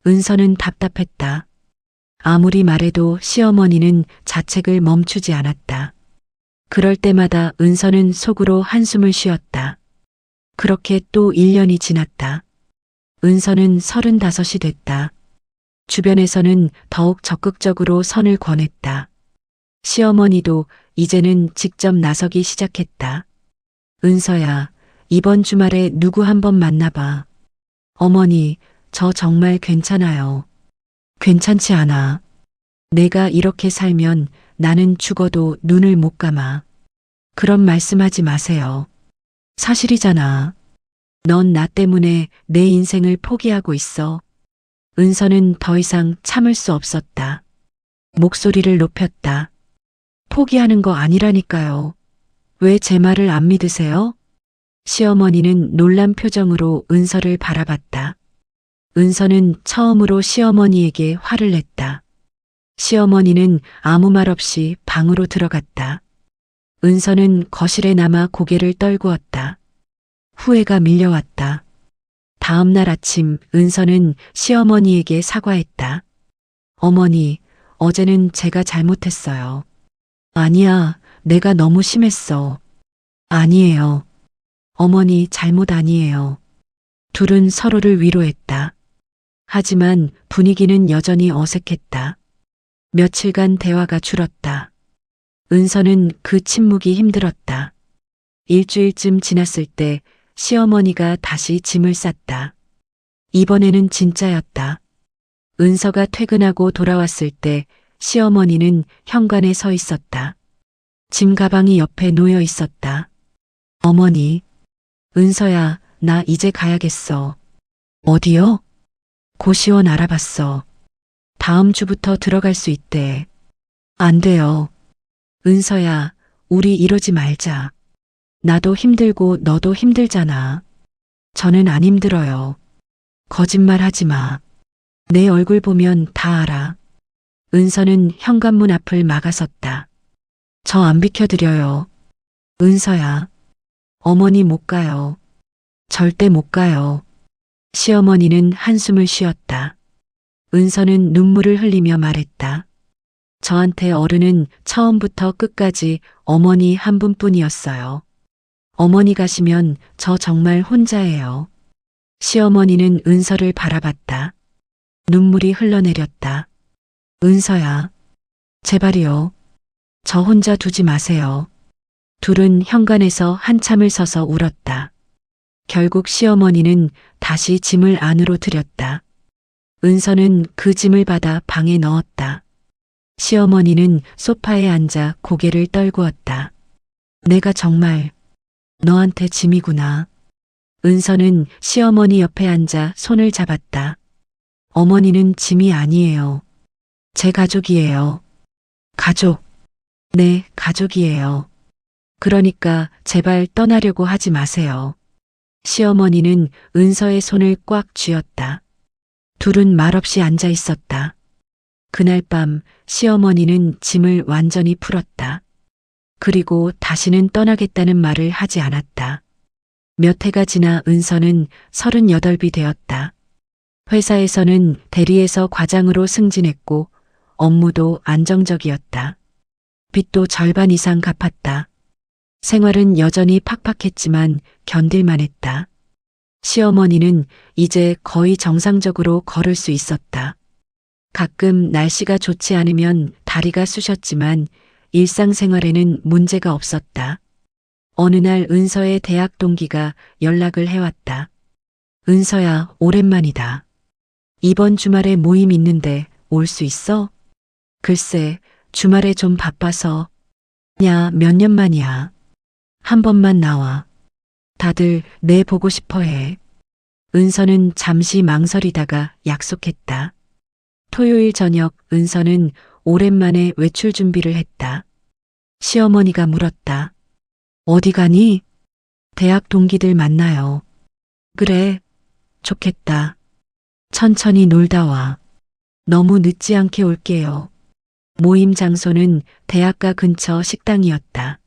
은서는 답답했다. 아무리 말해도 시어머니는 자책을 멈추지 않았다. 그럴 때마다 은서는 속으로 한숨을 쉬었다. 그렇게 또 1년이 지났다. 은서는 35이 됐다. 주변에서는 더욱 적극적으로 선을 권했다. 시어머니도 이제는 직접 나서기 시작했다. 은서야, 이번 주말에 누구 한번 만나봐. 어머니, 저 정말 괜찮아요. 괜찮지 않아. 내가 이렇게 살면 나는 죽어도 눈을 못 감아. 그런 말씀하지 마세요. 사실이잖아. 넌 나 때문에 내 인생을 포기하고 있어. 은서는 더 이상 참을 수 없었다. 목소리를 높였다. 포기하는 거 아니라니까요. 왜 제 말을 안 믿으세요? 시어머니는 놀란 표정으로 은서를 바라봤다. 은서는 처음으로 시어머니에게 화를 냈다. 시어머니는 아무 말 없이 방으로 들어갔다. 은서는 거실에 남아 고개를 떨구었다. 후회가 밀려왔다. 다음 날 아침 은서는 시어머니에게 사과했다. 어머니, 어제는 제가 잘못했어요. 아니야, 내가 너무 심했어. 아니에요. 어머니 잘못 아니에요. 둘은 서로를 위로했다. 하지만 분위기는 여전히 어색했다. 며칠간 대화가 줄었다. 은서는 그 침묵이 힘들었다. 일주일쯤 지났을 때 시어머니가 다시 짐을 쌌다. 이번에는 진짜였다. 은서가 퇴근하고 돌아왔을 때 시어머니는 현관에 서 있었다. 짐 가방이 옆에 놓여 있었다. 어머니, 은서야, 나 이제 가야겠어. 어디요? 고시원 알아봤어. 다음 주부터 들어갈 수 있대. 안 돼요. 은서야, 우리 이러지 말자. 나도 힘들고 너도 힘들잖아. 저는 안 힘들어요. 거짓말 하지 마. 내 얼굴 보면 다 알아. 은서는 현관문 앞을 막아섰다. 저 안 비켜드려요. 은서야. 어머니 못 가요. 절대 못 가요. 시어머니는 한숨을 쉬었다. 은서는 눈물을 흘리며 말했다. 저한테 어른은 처음부터 끝까지 어머니 한 분뿐이었어요. 어머니 가시면 저 정말 혼자예요. 시어머니는 은서를 바라봤다. 눈물이 흘러내렸다. 은서야, 제발이요. 저 혼자 두지 마세요. 둘은 현관에서 한참을 서서 울었다. 결국 시어머니는 다시 짐을 안으로 들였다. 은서는 그 짐을 받아 방에 넣었다. 시어머니는 소파에 앉아 고개를 떨구었다. 내가 정말 너한테 짐이구나. 은서는 시어머니 옆에 앉아 손을 잡았다. 어머니는 짐이 아니에요. 제 가족이에요. 가족. 네, 가족이에요. 그러니까 제발 떠나려고 하지 마세요. 시어머니는 은서의 손을 꽉 쥐었다. 둘은 말없이 앉아 있었다. 그날 밤 시어머니는 짐을 완전히 풀었다. 그리고 다시는 떠나겠다는 말을 하지 않았다. 몇 해가 지나 은서는 38이 되었다. 회사에서는 대리에서 과장으로 승진했고 업무도 안정적이었다. 빚도 절반 이상 갚았다. 생활은 여전히 팍팍했지만 견딜만 했다. 시어머니는 이제 거의 정상적으로 걸을 수 있었다. 가끔 날씨가 좋지 않으면 다리가 쑤셨지만 일상생활에는 문제가 없었다. 어느 날 은서의 대학 동기가 연락을 해왔다. 은서야, 오랜만이다. 이번 주말에 모임 있는데 올 수 있어? 글쎄, 주말에 좀 바빠서. 야, 몇 년 만이야. 한 번만 나와. 다들 내 보고 싶어 해. 은서는 잠시 망설이다가 약속했다. 토요일 저녁 은서는 오랜만에 외출 준비를 했다. 시어머니가 물었다. 어디 가니? 대학 동기들 만나요. 그래, 좋겠다. 천천히 놀다 와. 너무 늦지 않게 올게요. 모임 장소는 대학가 근처 식당이었다.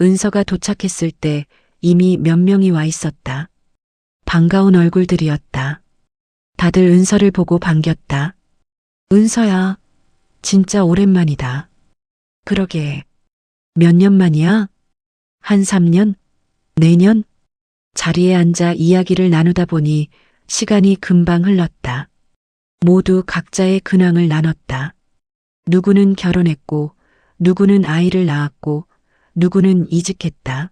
은서가 도착했을 때 이미 몇 명이 와 있었다. 반가운 얼굴들이었다. 다들 은서를 보고 반겼다. 은서야, 진짜 오랜만이다. 그러게, 몇 년 만이야? 한 3년? 내년? 자리에 앉아 이야기를 나누다 보니 시간이 금방 흘렀다. 모두 각자의 근황을 나눴다. 누구는 결혼했고, 누구는 아이를 낳았고, 누구는 이직했다.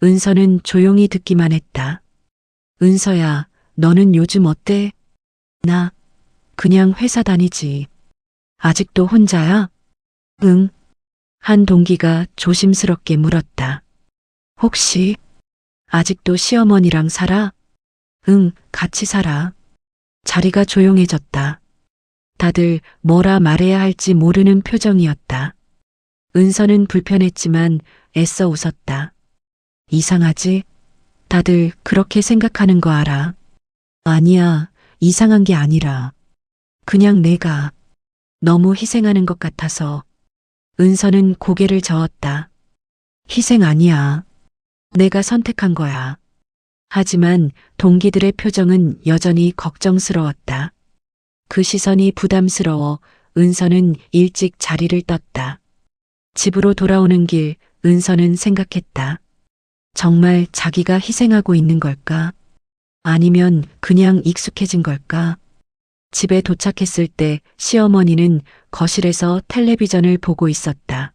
은서는 조용히 듣기만 했다. 은서야, 너는 요즘 어때? 나, 그냥 회사 다니지. 아직도 혼자야? 응. 한 동기가 조심스럽게 물었다. 혹시 아직도 시어머니랑 살아? 응, 같이 살아. 자리가 조용해졌다. 다들 뭐라 말해야 할지 모르는 표정이었다. 은서는 불편했지만 애써 웃었다. 이상하지? 다들 그렇게 생각하는 거 알아. 아니야, 이상한 게 아니라 그냥 내가 너무 희생하는 것 같아서. 은서는 고개를 저었다. 희생 아니야. 내가 선택한 거야. 하지만 동기들의 표정은 여전히 걱정스러웠다. 그 시선이 부담스러워 은서는 일찍 자리를 떴다. 집으로 돌아오는 길 은서는 생각했다. 정말 자기가 희생하고 있는 걸까? 아니면 그냥 익숙해진 걸까? 집에 도착했을 때 시어머니는 거실에서 텔레비전을 보고 있었다.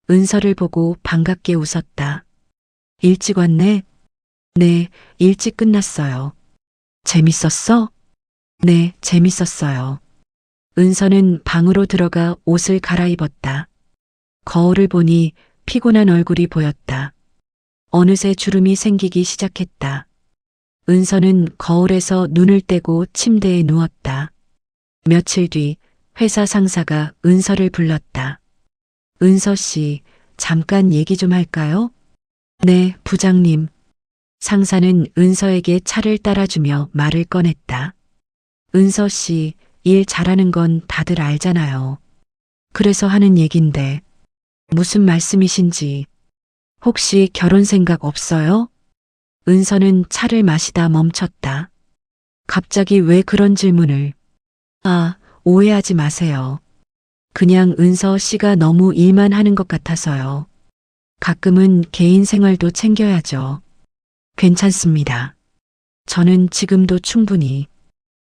은서를 보고 반갑게 웃었다. 일찍 왔네? 네, 일찍 끝났어요. 재밌었어? 네, 재밌었어요. 은서는 방으로 들어가 옷을 갈아입었다. 거울을 보니 피곤한 얼굴이 보였다. 어느새 주름이 생기기 시작했다. 은서는 거울에서 눈을 떼고 침대에 누웠다. 며칠 뒤 회사 상사가 은서를 불렀다. 은서 씨, 잠깐 얘기 좀 할까요? 네, 부장님. 상사는 은서에게 차를 따라주며 말을 꺼냈다. 은서 씨, 일 잘하는 건 다들 알잖아요. 그래서 하는 얘긴데 무슨 말씀이신지. 혹시 결혼 생각 없어요? 은서는 차를 마시다 멈췄다. 갑자기 왜 그런 질문을. 아, 오해하지 마세요. 그냥 은서 씨가 너무 일만 하는 것 같아서요. 가끔은 개인 생활도 챙겨야죠. 괜찮습니다. 저는 지금도 충분히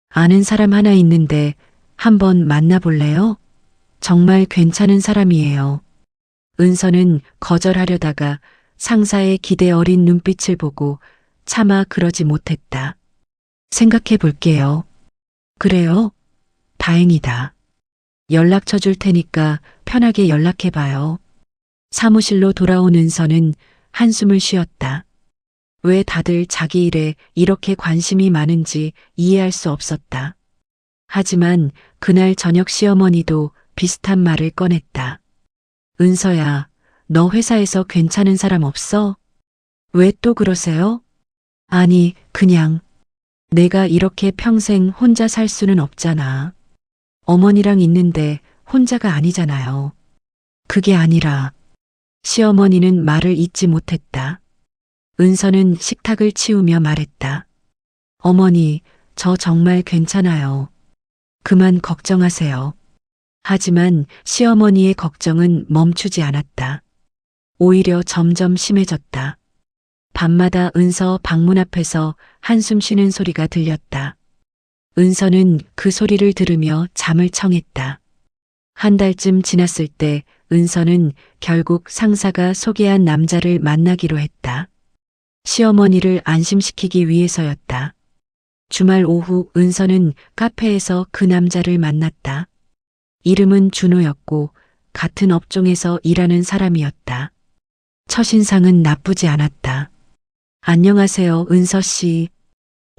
아는 사람 하나 있는데 한번 만나볼래요? 정말 괜찮은 사람이에요. 은서는 거절하려다가 상사의 기대 어린 눈빛을 보고 차마 그러지 못했다. 생각해 볼게요. 그래요? 다행이다. 연락처 줄 테니까 편하게 연락해 봐요. 사무실로 돌아온 은서는 한숨을 쉬었다. 왜 다들 자기 일에 이렇게 관심이 많은지 이해할 수 없었다. 하지만 그날 저녁 시어머니도 비슷한 말을 꺼냈다. 은서야, 너 회사에서 괜찮은 사람 없어? 왜 또 그러세요? 아니, 그냥 내가 이렇게 평생 혼자 살 수는 없잖아. 어머니랑 있는데 혼자가 아니잖아요. 그게 아니라 시어머니는 말을 잇지 못했다. 은서는 식탁을 치우며 말했다. 어머니, 저 정말 괜찮아요. 그만 걱정하세요. 하지만 시어머니의 걱정은 멈추지 않았다. 오히려 점점 심해졌다. 밤마다 은서 방문 앞에서 한숨 쉬는 소리가 들렸다. 은서는 그 소리를 들으며 잠을 청했다. 한 달쯤 지났을 때 은서는 결국 상사가 소개한 남자를 만나기로 했다. 시어머니를 안심시키기 위해서였다. 주말 오후 은서는 카페에서 그 남자를 만났다. 이름은 준호였고 같은 업종에서 일하는 사람이었다. 첫인상은 나쁘지 않았다. 안녕하세요, 은서 씨.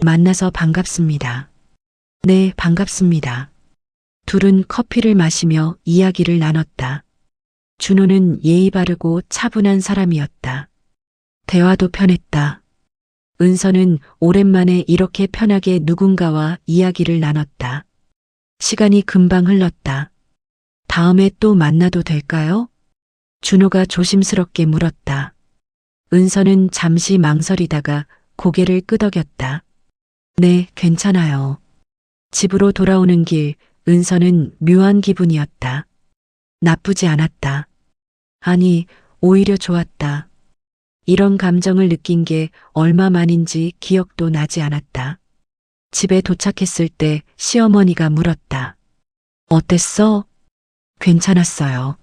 만나서 반갑습니다. 네, 반갑습니다. 둘은 커피를 마시며 이야기를 나눴다. 준호는 예의 바르고 차분한 사람이었다. 대화도 편했다. 은서는 오랜만에 이렇게 편하게 누군가와 이야기를 나눴다. 시간이 금방 흘렀다. 다음에 또 만나도 될까요? 준호가 조심스럽게 물었다. 은서는 잠시 망설이다가 고개를 끄덕였다. 네, 괜찮아요. 집으로 돌아오는 길, 은서는 묘한 기분이었다. 나쁘지 않았다. 아니, 오히려 좋았다. 이런 감정을 느낀 게 얼마 만인지 기억도 나지 않았다. 집에 도착했을 때 시어머니가 물었다. 어땠어? 괜찮았어요.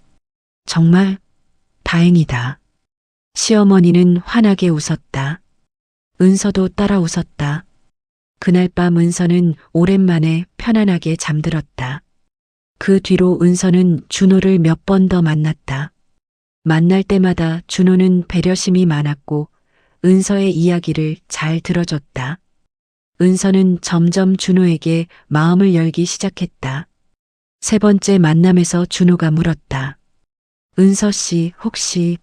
정말? 다행이다. 시어머니는 환하게 웃었다. 은서도 따라 웃었다. 그날 밤 은서는 오랜만에 편안하게 잠들었다. 그 뒤로 은서는 준호를 몇 번 더 만났다. 만날 때마다 준호는 배려심이 많았고 은서의 이야기를 잘 들어줬다. 은서는 점점 준호에게 마음을 열기 시작했다. 세 번째 만남에서 준호가 물었다. 은서 씨, 혹시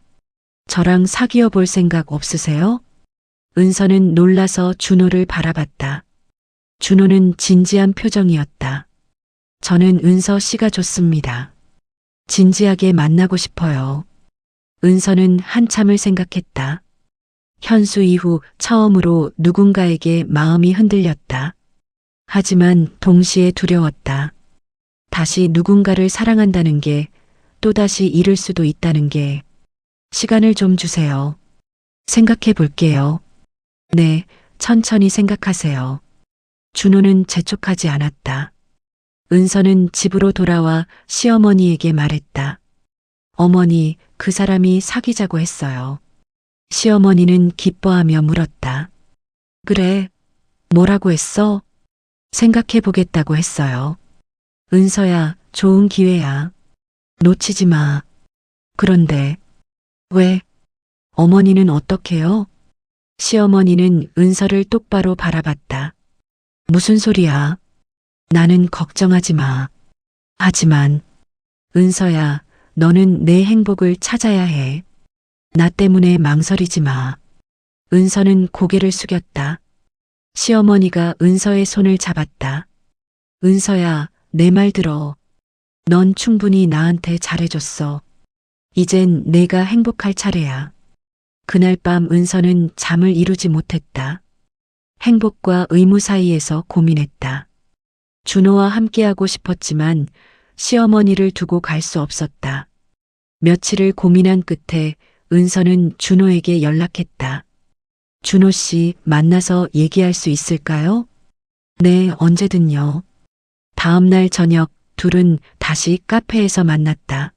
저랑 사귀어 볼 생각 없으세요? 은서는 놀라서 준호를 바라봤다. 준호는 진지한 표정이었다. 저는 은서 씨가 좋습니다. 진지하게 만나고 싶어요. 은서는 한참을 생각했다. 현수 이후 처음으로 누군가에게 마음이 흔들렸다. 하지만 동시에 두려웠다. 다시 누군가를 사랑한다는 게 또다시 잃을 수도 있다는 게. 시간을 좀 주세요. 생각해 볼게요. 네, 천천히 생각하세요. 준호는 재촉하지 않았다. 은서는 집으로 돌아와 시어머니에게 말했다. 어머니, 그 사람이 사귀자고 했어요. 시어머니는 기뻐하며 물었다. 그래, 뭐라고 했어? 생각해 보겠다고 했어요. 은서야, 좋은 기회야. 놓치지 마. 그런데, 왜? 어머니는 어떻게요? 시어머니는 은서를 똑바로 바라봤다. 무슨 소리야? 나는 걱정하지 마. 하지만, 은서야, 너는 내 행복을 찾아야 해. 나 때문에 망설이지 마. 은서는 고개를 숙였다. 시어머니가 은서의 손을 잡았다. 은서야, 내 말 들어. 넌 충분히 나한테 잘해줬어. 이젠 내가 행복할 차례야. 그날 밤 은서는 잠을 이루지 못했다. 행복과 의무 사이에서 고민했다. 준호와 함께하고 싶었지만 시어머니를 두고 갈 수 없었다. 며칠을 고민한 끝에 은서는 준호에게 연락했다. 준호 씨, 만나서 얘기할 수 있을까요? 네, 언제든요. 다음 날 저녁 둘은 다시 카페에서 만났다.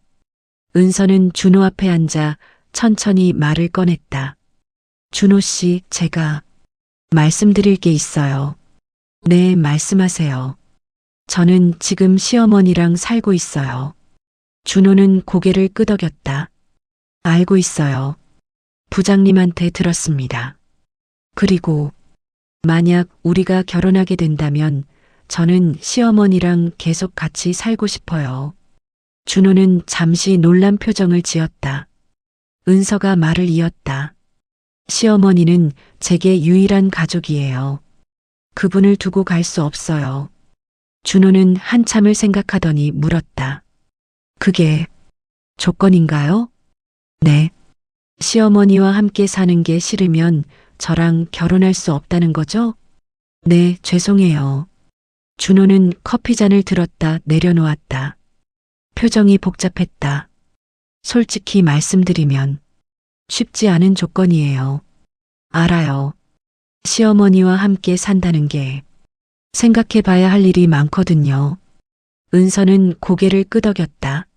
은서는 준호 앞에 앉아 천천히 말을 꺼냈다. 준호 씨, 제가 말씀드릴 게 있어요. 네, 말씀하세요. 저는 지금 시어머니랑 살고 있어요. 준호는 고개를 끄덕였다. 알고 있어요. 부장님한테 들었습니다. 그리고 만약 우리가 결혼하게 된다면 저는 시어머니랑 계속 같이 살고 싶어요. 준호는 잠시 놀란 표정을 지었다. 은서가 말을 이었다. 시어머니는 제게 유일한 가족이에요. 그분을 두고 갈 수 없어요. 준호는 한참을 생각하더니 물었다. 그게 조건인가요? 네. 시어머니와 함께 사는 게 싫으면 저랑 결혼할 수 없다는 거죠? 네, 죄송해요. 준호는 커피잔을 들었다 내려놓았다. 표정이 복잡했다. 솔직히 말씀드리면 쉽지 않은 조건이에요. 알아요. 시어머니와 함께 산다는 게 생각해 봐야 할 일이 많거든요. 은서는 고개를 끄덕였다.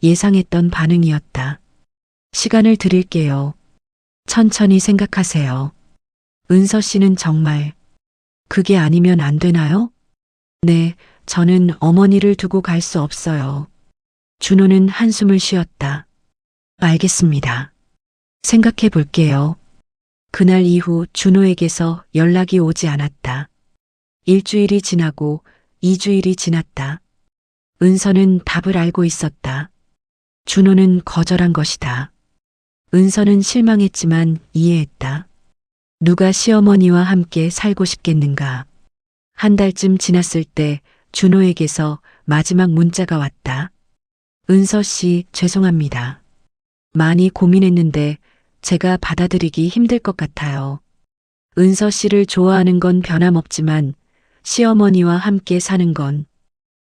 예상했던 반응이었다. 시간을 드릴게요. 천천히 생각하세요. 은서 씨는 정말 그게 아니면 안 되나요? 네, 저는 어머니를 두고 갈 수 없어요. 준호는 한숨을 쉬었다. 알겠습니다. 생각해 볼게요. 그날 이후 준호에게서 연락이 오지 않았다. 일주일이 지나고 2주일이 지났다. 은서는 답을 알고 있었다. 준호는 거절한 것이다. 은서는 실망했지만 이해했다. 누가 시어머니와 함께 살고 싶겠는가. 한 달쯤 지났을 때 준호에게서 마지막 문자가 왔다. 은서 씨, 죄송합니다. 많이 고민했는데 제가 받아들이기 힘들 것 같아요. 은서 씨를 좋아하는 건 변함없지만 시어머니와 함께 사는 건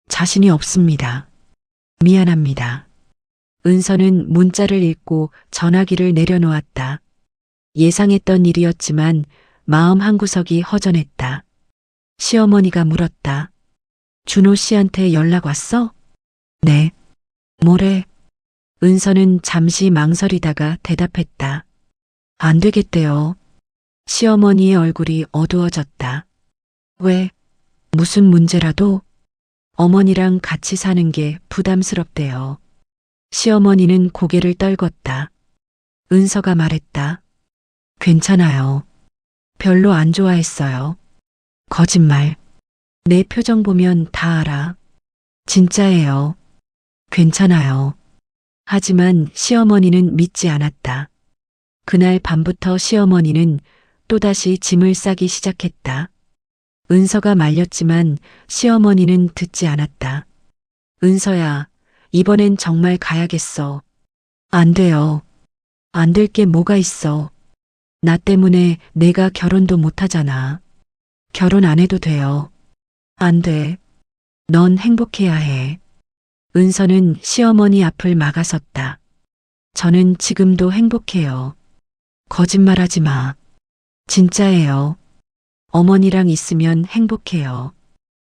자신이 없습니다. 미안합니다. 은서는 문자를 읽고 전화기를 내려놓았다. 예상했던 일이었지만 마음 한구석이 허전했다. 시어머니가 물었다. 준호 씨한테 연락 왔어? 네. 뭐래? 은서는 잠시 망설이다가 대답했다. 안 되겠대요. 시어머니의 얼굴이 어두워졌다. 왜? 무슨 문제라도? 어머니랑 같이 사는 게 부담스럽대요. 시어머니는 고개를 떨궜다. 은서가 말했다. 괜찮아요. 별로 안 좋아했어요. 거짓말. 내 표정 보면 다 알아. 진짜예요. 괜찮아요. 하지만 시어머니는 믿지 않았다. 그날 밤부터 시어머니는 또다시 짐을 싸기 시작했다. 은서가 말렸지만 시어머니는 듣지 않았다. 은서야, 이번엔 정말 가야겠어. 안 돼요. 안 될 게 뭐가 있어. 나 때문에 내가 결혼도 못하잖아. 결혼 안 해도 돼요. 안 돼. 넌 행복해야 해. 은서는 시어머니 앞을 막아섰다. 저는 지금도 행복해요. 거짓말하지 마. 진짜예요. 어머니랑 있으면 행복해요.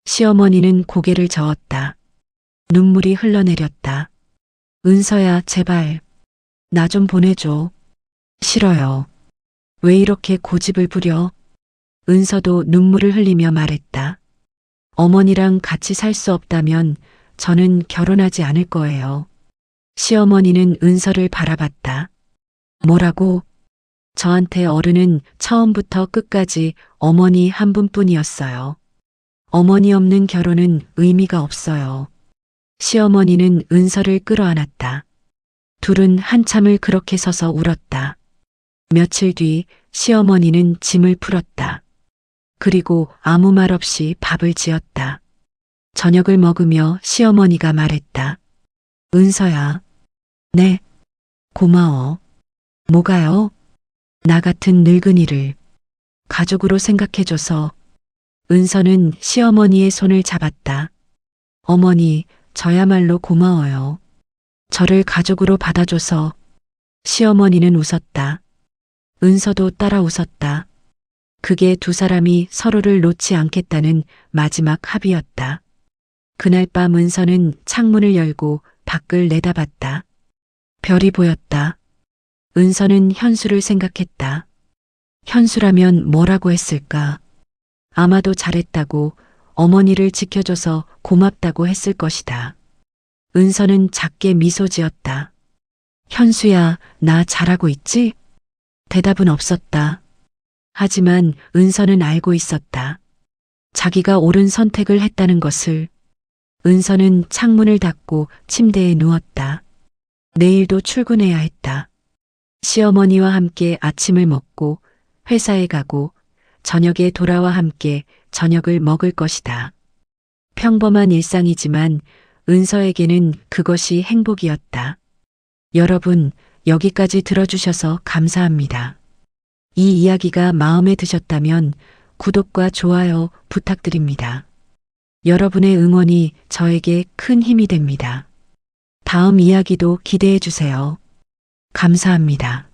시어머니는 고개를 저었다. 눈물이 흘러내렸다. 은서야, 제발. 나 좀 보내줘. 싫어요. 왜 이렇게 고집을 부려? 은서도 눈물을 흘리며 말했다. 어머니랑 같이 살 수 없다면 저는 결혼하지 않을 거예요. 시어머니는 은서를 바라봤다. 뭐라고? 저한테 어른은 처음부터 끝까지 어머니 한 분뿐이었어요. 어머니 없는 결혼은 의미가 없어요. 시어머니는 은서를 끌어안았다. 둘은 한참을 그렇게 서서 울었다. 며칠 뒤 시어머니는 짐을 풀었다. 그리고 아무 말 없이 밥을 지었다. 저녁을 먹으며 시어머니가 말했다. 은서야. 네. 고마워. 뭐가요? 나 같은 늙은이를 가족으로 생각해줘서. 은서는 시어머니의 손을 잡았다. 어머니, 저야말로 고마워요. 저를 가족으로 받아줘서. 시어머니는 웃었다. 은서도 따라 웃었다. 그게 두 사람이 서로를 놓지 않겠다는 마지막 합의였다. 그날 밤 은서는 창문을 열고 밖을 내다봤다. 별이 보였다. 은서는 현수를 생각했다. 현수라면 뭐라고 했을까? 아마도 잘했다고, 어머니를 지켜줘서 고맙다고 했을 것이다. 은서는 작게 미소 지었다. 현수야, 나 잘하고 있지? 대답은 없었다. 하지만 은서는 알고 있었다. 자기가 옳은 선택을 했다는 것을. 은서는 창문을 닫고 침대에 누웠다. 내일도 출근해야 했다. 시어머니와 함께 아침을 먹고 회사에 가고 저녁에 돌아와 함께 저녁을 먹을 것이다. 평범한 일상이지만 은서에게는 그것이 행복이었다. 여러분, 여기까지 들어주셔서 감사합니다. 이 이야기가 마음에 드셨다면 구독과 좋아요 부탁드립니다. 여러분의 응원이 저에게 큰 힘이 됩니다. 다음 이야기도 기대해 주세요. 감사합니다.